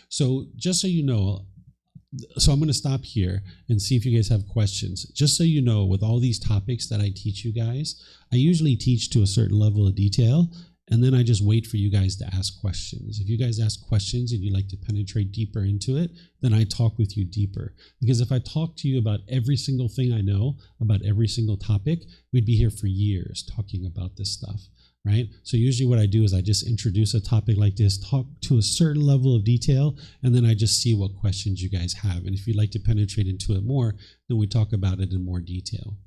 So just so you know, so I'm going to stop here and see if you guys have questions. Just so you know, with all these topics that I teach you guys, I usually teach to a certain level of detail, and then I just wait for you guys to ask questions. If you guys ask questions and you'd like to penetrate deeper into it, then I talk with you deeper. Because if I talk to you about every single thing I know about every single topic, we'd be here for years talking about this stuff. Right? So usually what I do is I just introduce a topic like this, talk to a certain level of detail, and then I just see what questions you guys have. And if you'd like to penetrate into it more, then we talk about it in more detail.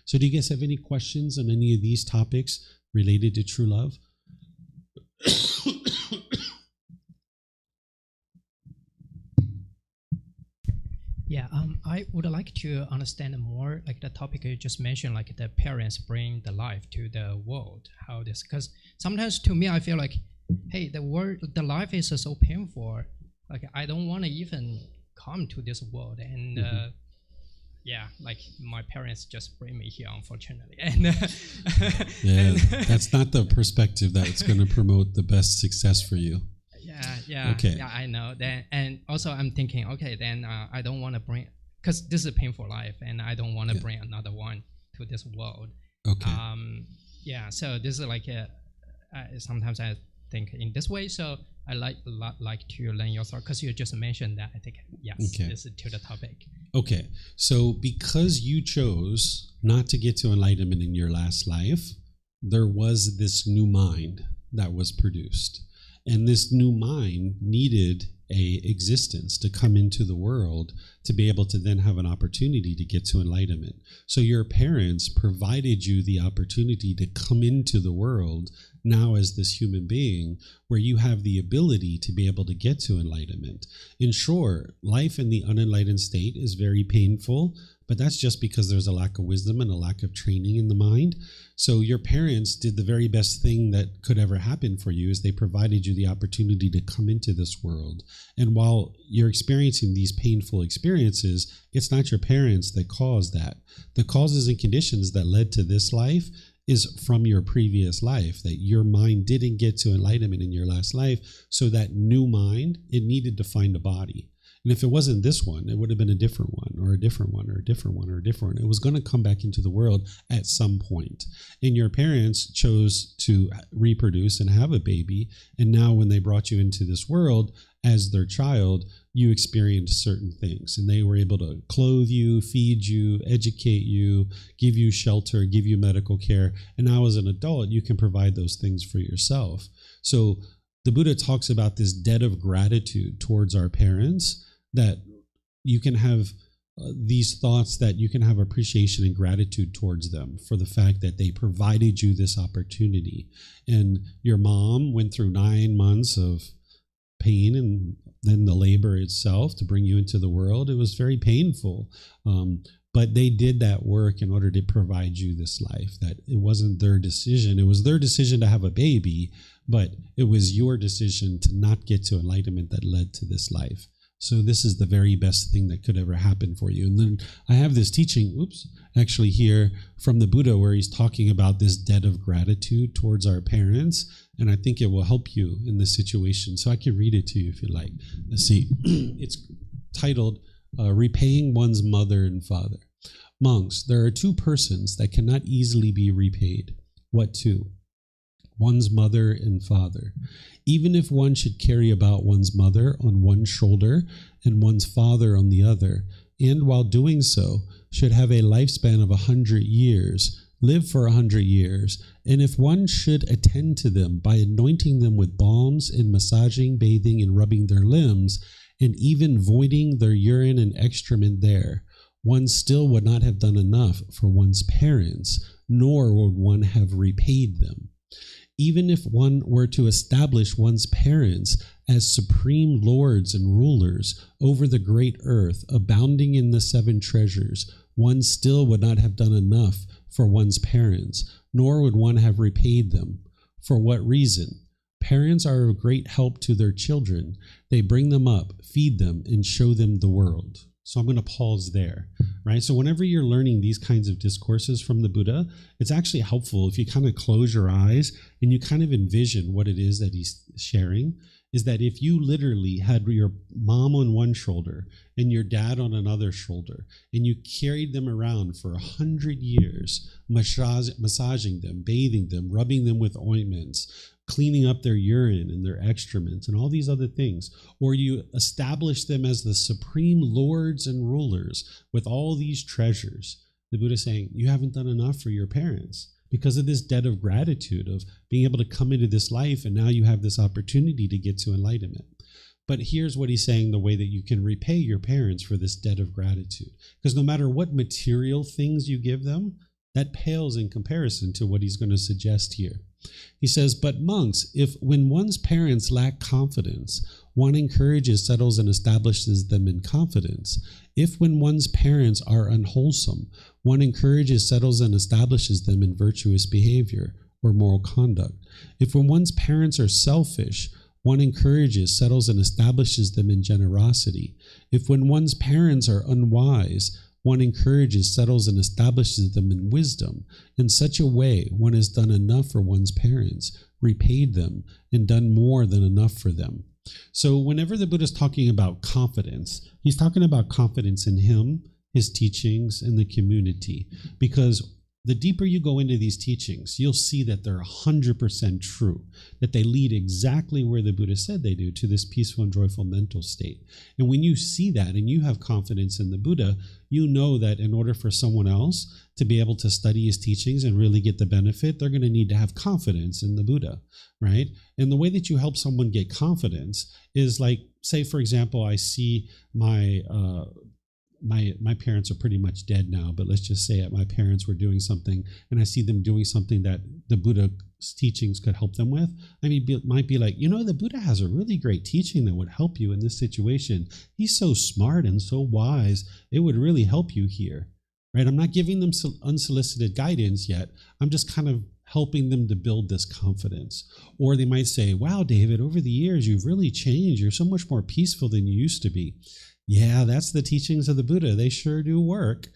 So do you guys have any questions on any of these topics related to true love? Yeah, I would like to understand more, like the topic you just mentioned, like the parents bring the life to the world. How this, because sometimes to me I feel like, hey, the life is so painful. Like I don't want to even come to this world, and yeah, like my parents just bring me here, unfortunately. And yeah, that's not the perspective that's going to promote the best success for you. Yeah, okay. Yeah, I know. Then, and also I'm thinking, okay, then I don't want to bring, because this is a painful life, and I don't want to bring another one to this world. Okay. Yeah, so this is like sometimes I think in this way. So I like to learn your thought, because you just mentioned that. I think yes, okay. This is to the topic. Okay, so because you chose not to get to enlightenment in your last life, there was this new mind that was produced. And this new mind needed a existence to come into the world to be able to then have an opportunity to get to enlightenment. So your parents provided you the opportunity to come into the world now as this human being, where you have the ability to be able to get to enlightenment. And sure, life in the unenlightened state is very painful, but that's just because there's a lack of wisdom and a lack of training in the mind. So your parents did the very best thing that could ever happen for you, is they provided you the opportunity to come into this world. And while you're experiencing these painful experiences, it's not your parents that caused that. The causes and conditions that led to this life is from your previous life, that your mind didn't get to enlightenment in your last life. So that new mind, it needed to find a body. And if it wasn't this one, it would have been a different one, or a different one, or a different one, or a different one. It was going to come back into the world at some point. And your parents chose to reproduce and have a baby. And now when they brought you into this world as their child, you experienced certain things. And they were able to clothe you, feed you, educate you, give you shelter, give you medical care. And now as an adult, you can provide those things for yourself. So the Buddha talks about this debt of gratitude towards our parents, that you can have these thoughts, that you can have appreciation and gratitude towards them for the fact that they provided you this opportunity. And your mom went through 9 months of pain and then the labor itself to bring you into the world. It was very painful. But they did that work in order to provide you this life, that it wasn't their decision. It was their decision to have a baby, but it was your decision to not get to enlightenment that led to this life. So this is the very best thing that could ever happen for you. And then I have this teaching, actually here from the Buddha, where he's talking about this debt of gratitude towards our parents. And I think it will help you in this situation. So I can read it to you if you like. Let's see. It's titled, Repaying One's Mother and Father. Monks, there are two persons that cannot easily be repaid. What two? One's mother and father. Even if one should carry about one's mother on one shoulder and one's father on the other, and while doing so, should have a lifespan of 100 years, live for 100 years, and if one should attend to them by anointing them with balms and massaging, bathing, and rubbing their limbs, and even voiding their urine and excrement there, one still would not have done enough for one's parents, nor would one have repaid them. Even if one were to establish one's parents as supreme lords and rulers over the great earth, abounding in the seven treasures, one still would not have done enough for one's parents, nor would one have repaid them. For what reason? Parents are of great help to their children. They bring them up, feed them, and show them the world. So I'm going to pause there, right? So whenever you're learning these kinds of discourses from the Buddha, it's actually helpful if you kind of close your eyes and you kind of envision what it is that he's sharing. Is that if you literally had your mom on one shoulder and your dad on another shoulder, and you carried them around for 100 years, massaging them, bathing them, rubbing them with ointments, cleaning up their urine and their excrement and all these other things, or you establish them as the supreme lords and rulers with all these treasures, the Buddha is saying, you haven't done enough for your parents because of this debt of gratitude of being able to come into this life, and now you have this opportunity to get to enlightenment. But here's what he's saying, the way that you can repay your parents for this debt of gratitude. Because no matter what material things you give them, that pales in comparison to what he's going to suggest here. He says, but monks, if when one's parents lack confidence, one encourages, settles, and establishes them in confidence. If when one's parents are unwholesome, one encourages, settles, and establishes them in virtuous behavior or moral conduct. If when one's parents are selfish, one encourages, settles, and establishes them in generosity. If when one's parents are unwise, one encourages, settles, and establishes them in wisdom. In such a way, one has done enough for one's parents, repaid them, and done more than enough for them. So whenever the Buddha is talking about confidence, he's talking about confidence in him, his teachings, and the community. Because the deeper you go into these teachings, you'll see that they're 100% true, that they lead exactly where the Buddha said they do, to this peaceful and joyful mental state. And when you see that and you have confidence in the Buddha, you know that in order for someone else to be able to study his teachings and really get the benefit, they're going to need to have confidence in the Buddha, right? And the way that you help someone get confidence is like, say, for example, I see my parents are pretty much dead now, but let's just say my parents were doing something and I see them doing something that the Buddha's teachings could help them with. I mean, might be like, the Buddha has a really great teaching that would help you in this situation. He's so smart and so wise. It would really help you here, right? I'm not giving them unsolicited guidance yet. I'm just kind of helping them to build this confidence. Or they might say, wow, David, over the years, you've really changed. You're so much more peaceful than you used to be. Yeah, that's the teachings of the Buddha. They sure do work,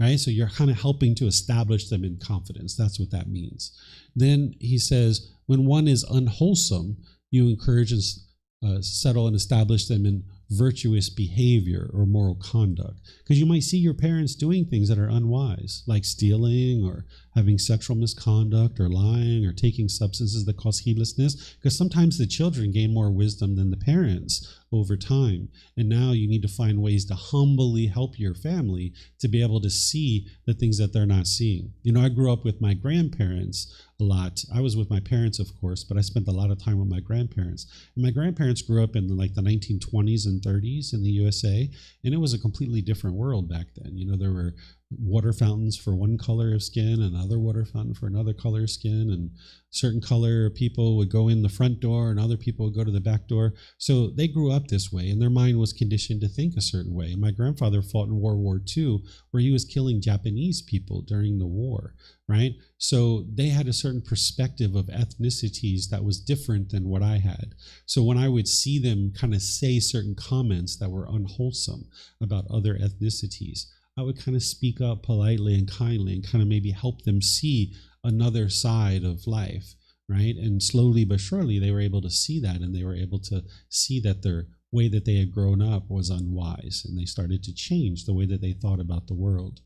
right? So you're kind of helping to establish them in confidence. That's what that means. Then he says, when one is unwholesome, you encourage and settle and establish them in virtuous behavior or moral conduct. Because you might see your parents doing things that are unwise, like stealing or having sexual misconduct or lying or taking substances that cause heedlessness. Because sometimes the children gain more wisdom than the parents over time. And now you need to find ways to humbly help your family to be able to see the things that they're not seeing. I grew up with my grandparents a lot. I was with my parents, of course, but I spent a lot of time with my grandparents. And my grandparents grew up in like the 1920s and 30s in the USA, and it was a completely different world back then. There were water fountains for one color of skin, another water fountain for another color of skin, and certain color people would go in the front door and other people would go to the back door. So they grew up this way, and their mind was conditioned to think a certain way. And my grandfather fought in World War II, where he was killing Japanese people during the war, right? So they had a certain perspective of ethnicities that was different than what I had. So when I would see them kind of say certain comments that were unwholesome about other ethnicities, I would kind of speak up politely and kindly and kind of maybe help them see another side of life, right? And slowly but surely they were able to see that, and they were able to see that their way that they had grown up was unwise, and they started to change the way that they thought about the world.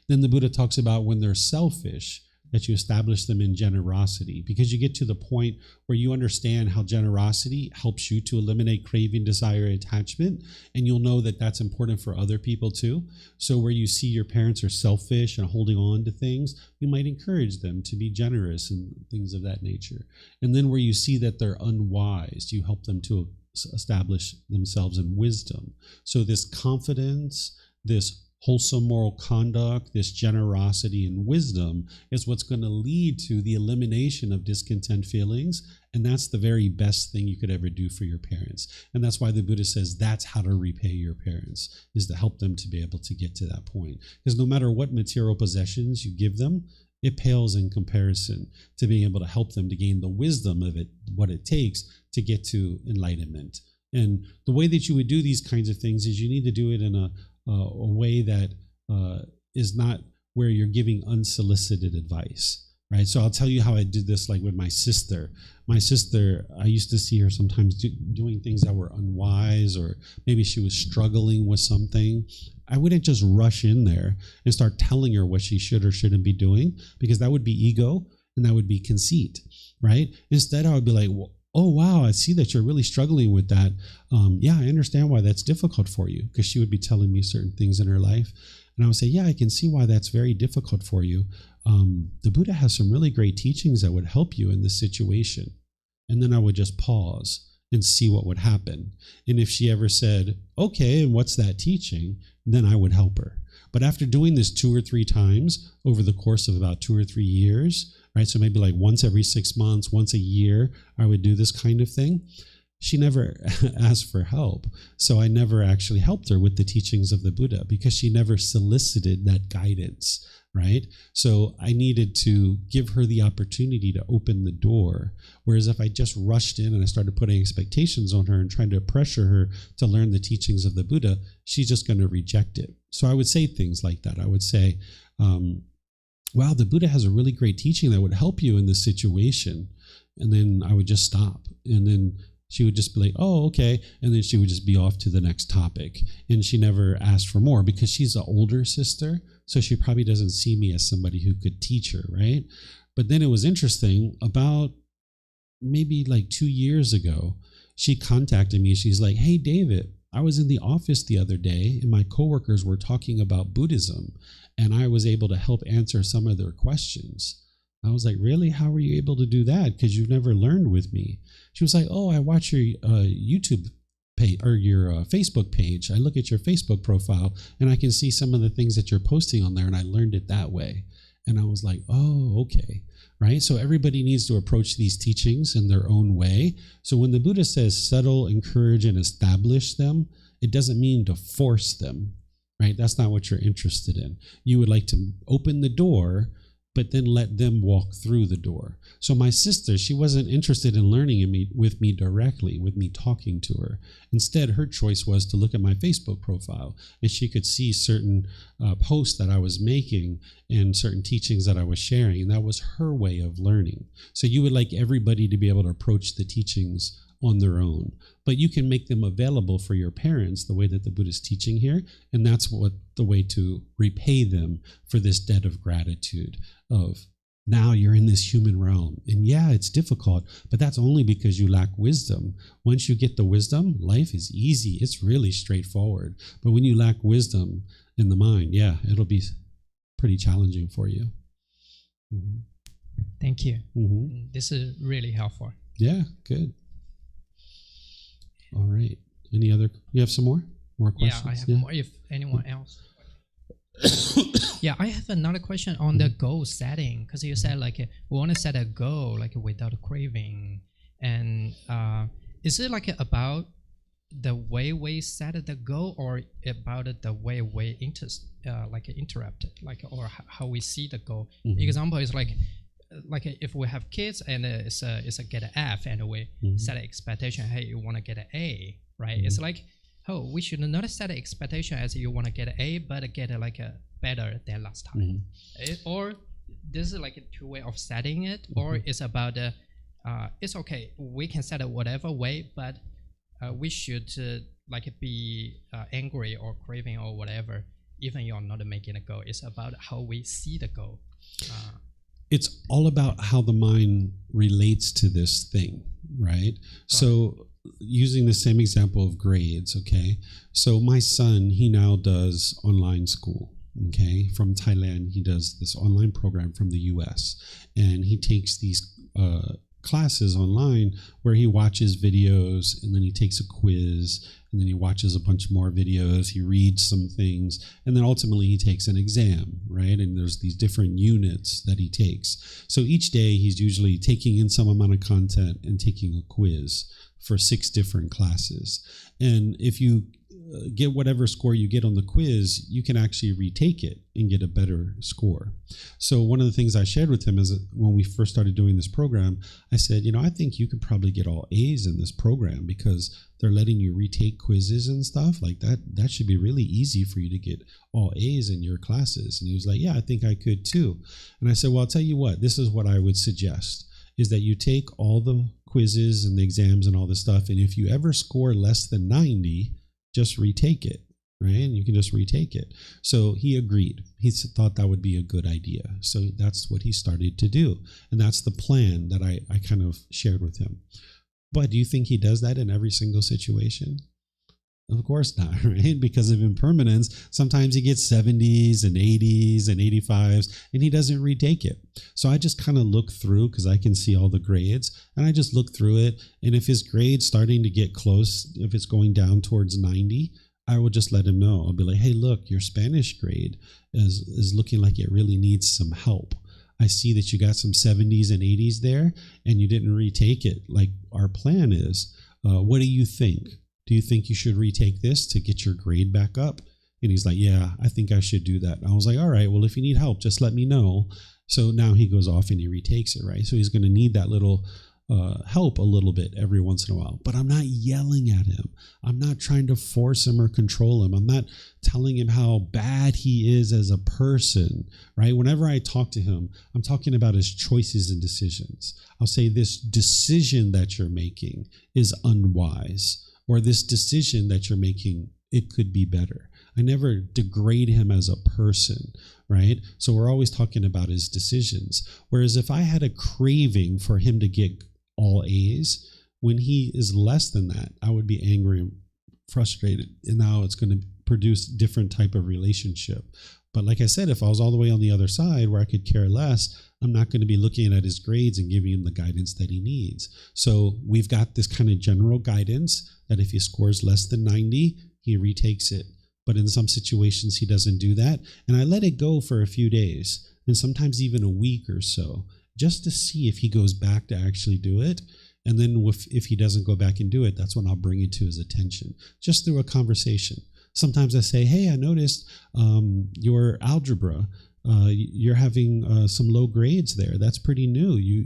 Then the Buddha talks about when they're selfish, that you establish them in generosity, because you get to the point where you understand how generosity helps you to eliminate craving, desire, attachment, and you'll know that that's important for other people too. So where you see your parents are selfish and holding on to things, you might encourage them to be generous and things of that nature. And then where you see that they're unwise, you help them to establish themselves in wisdom. So this confidence, this wholesome moral conduct, this generosity and wisdom is what's going to lead to the elimination of discontent feelings. And that's the very best thing you could ever do for your parents. And that's why the Buddha says that's how to repay your parents, is to help them to be able to get to that point. Because no matter what material possessions you give them, it pales in comparison to being able to help them to gain the wisdom of it, what it takes to get to enlightenment. And the way that you would do these kinds of things is you need to do it in a way that is not where you're giving unsolicited advice, right? So I'll tell you how I did this, like with my sister. My sister, I used to see her sometimes doing things that were unwise, or maybe she was struggling with something. I wouldn't just rush in there and start telling her what she should or shouldn't be doing, because that would be ego and that would be conceit, right? Instead, I would be like, well, oh, wow, I see that you're really struggling with that. Yeah, I understand why that's difficult for you, because she would be telling me certain things in her life. And I would say, yeah, I can see why that's very difficult for you. The Buddha has some really great teachings that would help you in this situation. And then I would just pause and see what would happen. And if she ever said, okay, and what's that teaching? Then I would help her. But after doing this 2 or 3 times over the course of about 2 or 3 years, right? So maybe like once every 6 months, once a year, I would do this kind of thing. She never asked for help. So I never actually helped her with the teachings of the Buddha, because she never solicited that guidance, right? So I needed to give her the opportunity to open the door. Whereas if I just rushed in and I started putting expectations on her and trying to pressure her to learn the teachings of the Buddha, she's just going to reject it. So I would say things like that. I would say, wow, the Buddha has a really great teaching that would help you in this situation. And then I would just stop. And then she would just be like, oh, okay. And then she would just be off to the next topic. And she never asked for more, because she's an older sister. So she probably doesn't see me as somebody who could teach her, right? But then it was interesting, about maybe like 2 years ago, she contacted me. She's like, hey, David, I was in the office the other day and my coworkers were talking about Buddhism, and I was able to help answer some of their questions. I was like, really? How were you able to do that? Because you've never learned with me. She was like, oh, I watch your YouTube page or your Facebook page. I look at your Facebook profile and I can see some of the things that you're posting on there, and I learned it that way. And I was like, oh, okay. Right? So everybody needs to approach these teachings in their own way. So when the Buddha says settle, encourage, and establish them, it doesn't mean to force them, right? That's not what you're interested in. You would like to open the door, but then let them walk through the door. So my sister, she wasn't interested in learning with me directly, with me talking to her. Instead, her choice was to look at my Facebook profile, and she could see certain posts that I was making and certain teachings that I was sharing, and that was her way of learning. So you would like everybody to be able to approach the teachings on their own, but you can make them available for your parents the way that the Buddha is teaching here, and that's what the way to repay them for this debt of gratitude of, now you're in this human realm, and yeah, it's difficult, but that's only because you lack wisdom. Once you get the wisdom, life is easy. It's really straightforward. But when you lack wisdom in the mind, yeah, it'll be pretty challenging for you. Mm-hmm. Thank you. Mm-hmm. This is really helpful. Yeah, good. All right. Any other? You have some more questions? Yeah, I have more. If anyone else. Yeah, I have another question on the goal setting, because you said like we want to set a goal like without craving, and is it like about the way we set the goal, or about the way we interrupt it, like, or how we see the goal? Example is like if we have kids and it's a get an F, and we set an expectation, hey, you want to get an A, right? It's like, oh, we should not set an expectation as you want to get an A, but get like a better than last time. Or this is like a two way of setting it, or it's about it's okay, we can set it whatever way, but we should like be angry or craving or whatever, even you're not making a goal. It's about how we see the goal. It's all about how the mind relates to this thing, right? So using the same example of grades, okay? So my son, he now does online school, okay? From Thailand, he does this online program from the US, and he takes these classes online where he watches videos, and then he takes a quiz, and then he watches a bunch more videos, he reads some things, and then ultimately he takes an exam, right? And there's these different units that he takes. So each day he's usually taking in some amount of content and taking a quiz for 6 different classes. And if you get whatever score you get on the quiz, you can actually retake it and get a better score. So one of the things I shared with him is that when we first started doing this program, I said, I think you could probably get all A's in this program because they're letting you retake quizzes and stuff like that. That should be really easy for you to get all A's in your classes. And he was like, yeah, I think I could too. And I said, well, I'll tell you what, this is what I would suggest, is that you take all the quizzes and the exams and all this stuff, and if you ever score less than 90, just retake it, right? And you can just retake it. So he agreed. He thought that would be a good idea. So that's what he started to do. And that's the plan that I kind of shared with him. But do you think he does that in every single situation? Of course not, right? Because of impermanence, sometimes he gets 70s and 80s and 85s, and he doesn't retake it. So I just kind of look through, because I can see all the grades, and I just look through it. And if his grade's starting to get close, if it's going down towards 90, I will just let him know. I'll be like, hey, look, your Spanish grade is looking like it really needs some help. I see that you got some 70s and 80s there, and you didn't retake it like our plan is. What do you think? Do you think you should retake this to get your grade back up? And he's like, yeah, I think I should do that. And I was like, all right, well, if you need help, just let me know. So now he goes off and he retakes it, right? So he's going to need that little help a little bit every once in a while. But I'm not yelling at him. I'm not trying to force him or control him. I'm not telling him how bad he is as a person, right? Whenever I talk to him, I'm talking about his choices and decisions. I'll say, this decision that you're making is unwise, or this decision that you're making, it could be better. I never degrade him as a person, right? So we're always talking about his decisions. Whereas if I had a craving for him to get all A's, when he is less than that, I would be angry and frustrated. And now it's going to produce different type of relationship. But like I said, if I was all the way on the other side where I could care less, I'm not going to be looking at his grades and giving him the guidance that he needs. So we've got this kind of general guidance that if he scores less than 90, he retakes it. But in some situations, he doesn't do that. And I let it go for a few days, and sometimes even a week or so, just to see if he goes back to actually do it. And then if he doesn't go back and do it, that's when I'll bring it to his attention, just through a conversation. Sometimes I say, hey, I noticed your algebra, you're having some low grades there. That's pretty new. You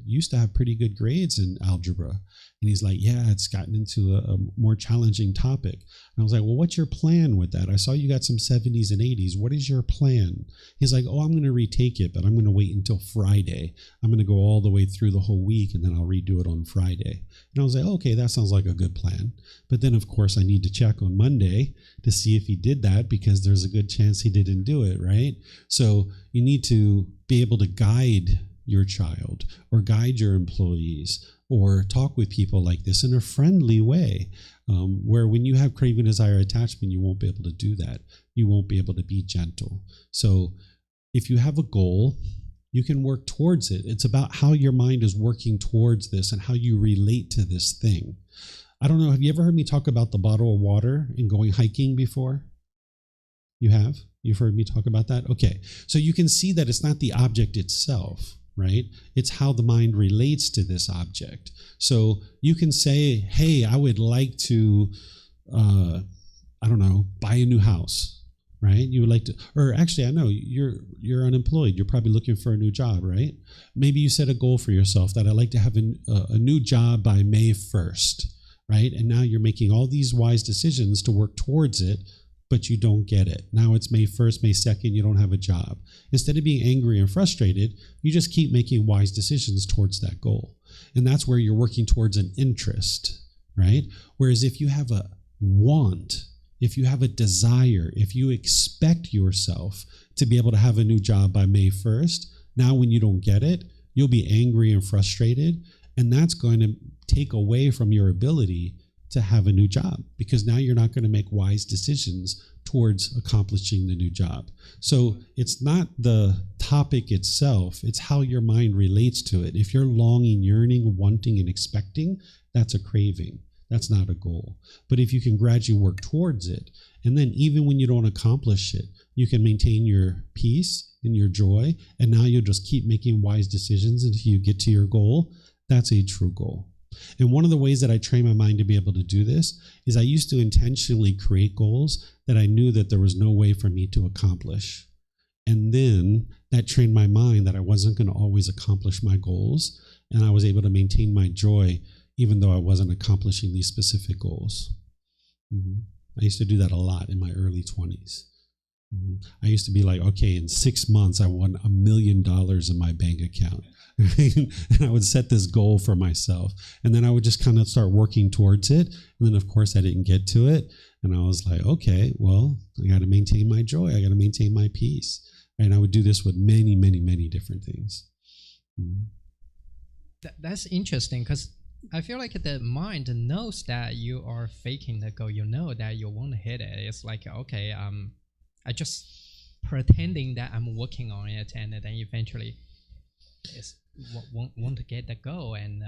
used to have pretty good grades in algebra. And he's like, yeah, it's gotten into a more challenging topic. And I was like, well, what's your plan with that? I saw you got some 70s and 80s. What is your plan? He's like, oh, I'm going to retake it, but I'm going to wait until Friday. I'm going to go all the way through the whole week, and then I'll redo it on Friday. And I was like, okay, that sounds like a good plan. But then, of course, I need to check on Monday to see if he did that, because there's a good chance he didn't do it, right? So you need to be able to guide your child or guide your employees or talk with people like this in a friendly way, where when you have craving, desire, attachment, you won't be able to do that. You won't be able to be gentle. So if you have a goal, you can work towards it. It's about how your mind is working towards this and how you relate to this thing. I don't know, have you ever heard me talk about the bottle of water and going hiking before? You have? You've heard me talk about that? Okay. So you can see that it's not the object itself, right? It's how the mind relates to this object. So you can say, hey, I would like to, buy a new house, right? You would like to, or actually, I know you're unemployed. You're probably looking for a new job, right? Maybe you set a goal for yourself that I'd like to have a new job by May 1st, right? And now you're making all these wise decisions to work towards it, but you don't get it. Now it's May 1st, May 2nd, you don't have a job. Instead of being angry and frustrated, you just keep making wise decisions towards that goal. And that's where you're working towards an interest, right? Whereas if you have a want, if you have a desire, if you expect yourself to be able to have a new job by May 1st, now when you don't get it, you'll be angry and frustrated, and that's going to take away from your ability to have a new job, because now you're not going to make wise decisions towards accomplishing the new job. So it's not the topic itself, it's how your mind relates to it. If you're longing, yearning, wanting, and expecting, that's a craving. That's not a goal. But if you can gradually work towards it, and then even when you don't accomplish it, you can maintain your peace and your joy, and now you'll just keep making wise decisions until you get to your goal. That's a true goal. And one of the ways that I train my mind to be able to do this is I used to intentionally create goals that I knew that there was no way for me to accomplish. And then that trained my mind that I wasn't going to always accomplish my goals, and I was able to maintain my joy even though I wasn't accomplishing these specific goals. I used to do that a lot in my early 20s. I used to be like, okay, in 6 months, I want $1 million in my bank account. And I would set this goal for myself. And then I would just kind of start working towards it. And then, of course, I didn't get to it. And I was like, okay, well, I got to maintain my joy. I got to maintain my peace. And I would do this with many, many, many different things. That's interesting, because I feel like the mind knows that you are faking the goal. You know that you won't hit it. It's like, okay, I just pretending that I'm working on it, and then eventually want to get the goal. And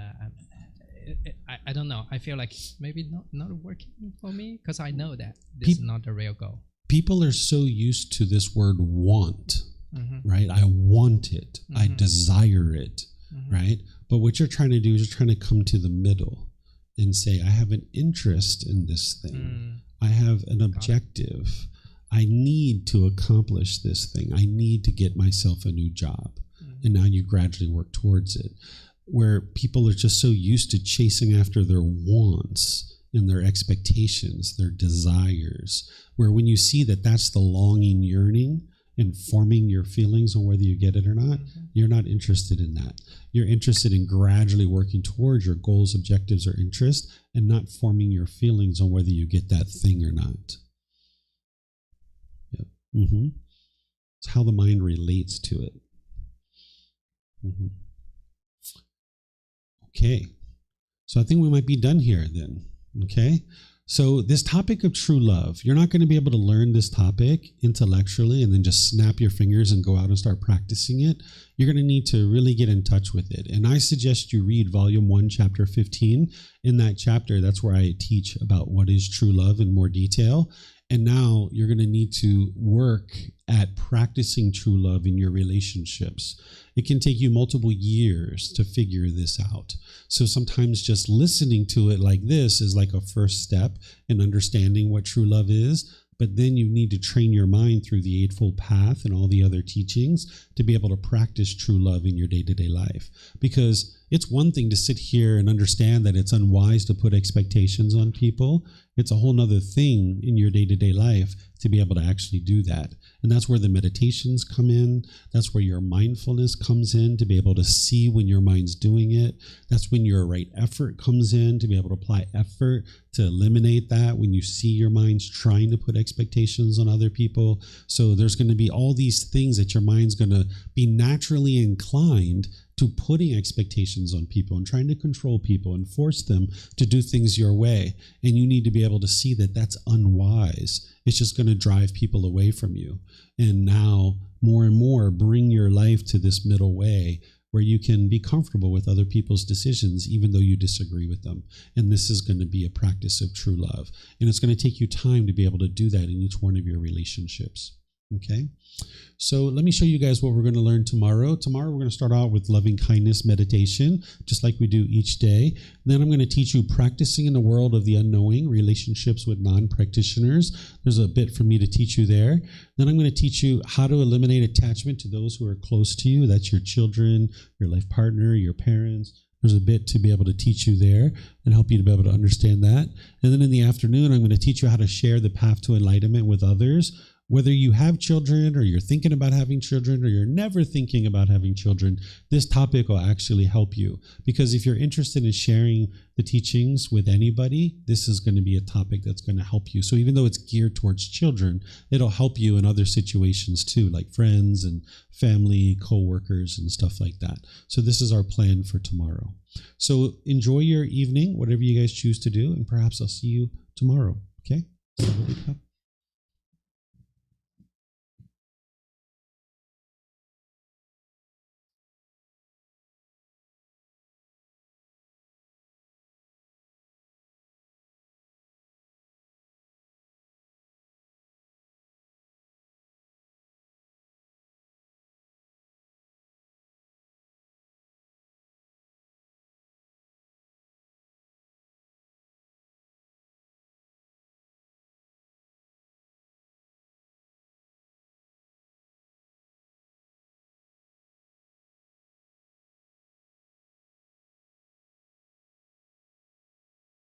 I don't know. I feel like maybe not working for me, because I know that this is not the real goal. People are so used to this word want, right? I want it. I desire it, right? But what you're trying to do is you're trying to come to the middle and say, I have an interest in this thing. I have an objective. I need to accomplish this thing. I need to get myself a new job. And now you gradually work towards it. Where people are just so used to chasing after their wants and their expectations, their desires, where when you see that that's the longing, yearning, informing your feelings on whether you get it or not, you're not interested in that. You're interested in gradually working towards your goals, objectives, or interests, and not forming your feelings on whether you get that thing or not. It's how the mind relates to it. Okay, so I think we might be done here then. Okay, so this topic of true love, you're not going to be able to learn this topic intellectually and then just snap your fingers and go out and start practicing it. You're going to need to really get in touch with it. And I suggest you read Volume 1, Chapter 15. In that chapter, that's where I teach about what is true love in more detail. And now you're going to need to work at practicing true love in your relationships. It can take you multiple years to figure this out. So sometimes just listening to it like this is like a first step in understanding what true love is. But then you need to train your mind through the Eightfold Path and all the other teachings to be able to practice true love in your day-to-day life. Because it's one thing to sit here and understand that it's unwise to put expectations on people. It's a whole nother thing in your day-to-day life to be able to actually do that. And that's where the meditations come in. That's where your mindfulness comes in, to be able to see when your mind's doing it. That's when your right effort comes in, to be able to apply effort to eliminate that when you see your mind's trying to put expectations on other people. So there's going to be all these things that your mind's going to be naturally inclined to putting expectations on people and trying to control people and force them to do things your way. And you need to be able to see that that's unwise. It's just going to drive people away from you. And now, more and more, bring your life to this middle way where you can be comfortable with other people's decisions, even though you disagree with them. And this is going to be a practice of true love. And it's going to take you time to be able to do that in each one of your relationships. Okay, so let me show you guys what we're going to learn tomorrow. Tomorrow we're going to start out with loving kindness meditation, just like we do each day. Then I'm going to teach you practicing in the world of the unknowing, relationships with non-practitioners. There's a bit for me to teach you there. Then I'm going to teach you how to eliminate attachment to those who are close to you. That's your children, your life partner, your parents. There's a bit to be able to teach you there and help you to be able to understand that. And then in the afternoon, I'm going to teach you how to share the path to enlightenment with others. Whether you have children or you're thinking about having children or you're never thinking about having children, this topic will actually help you. Because if you're interested in sharing the teachings with anybody, this is going to be a topic that's going to help you. So even though it's geared towards children, it'll help you in other situations too, like friends and family, co-workers and stuff like that. So this is our plan for tomorrow. So enjoy your evening, whatever you guys choose to do, and perhaps I'll see you tomorrow. Okay?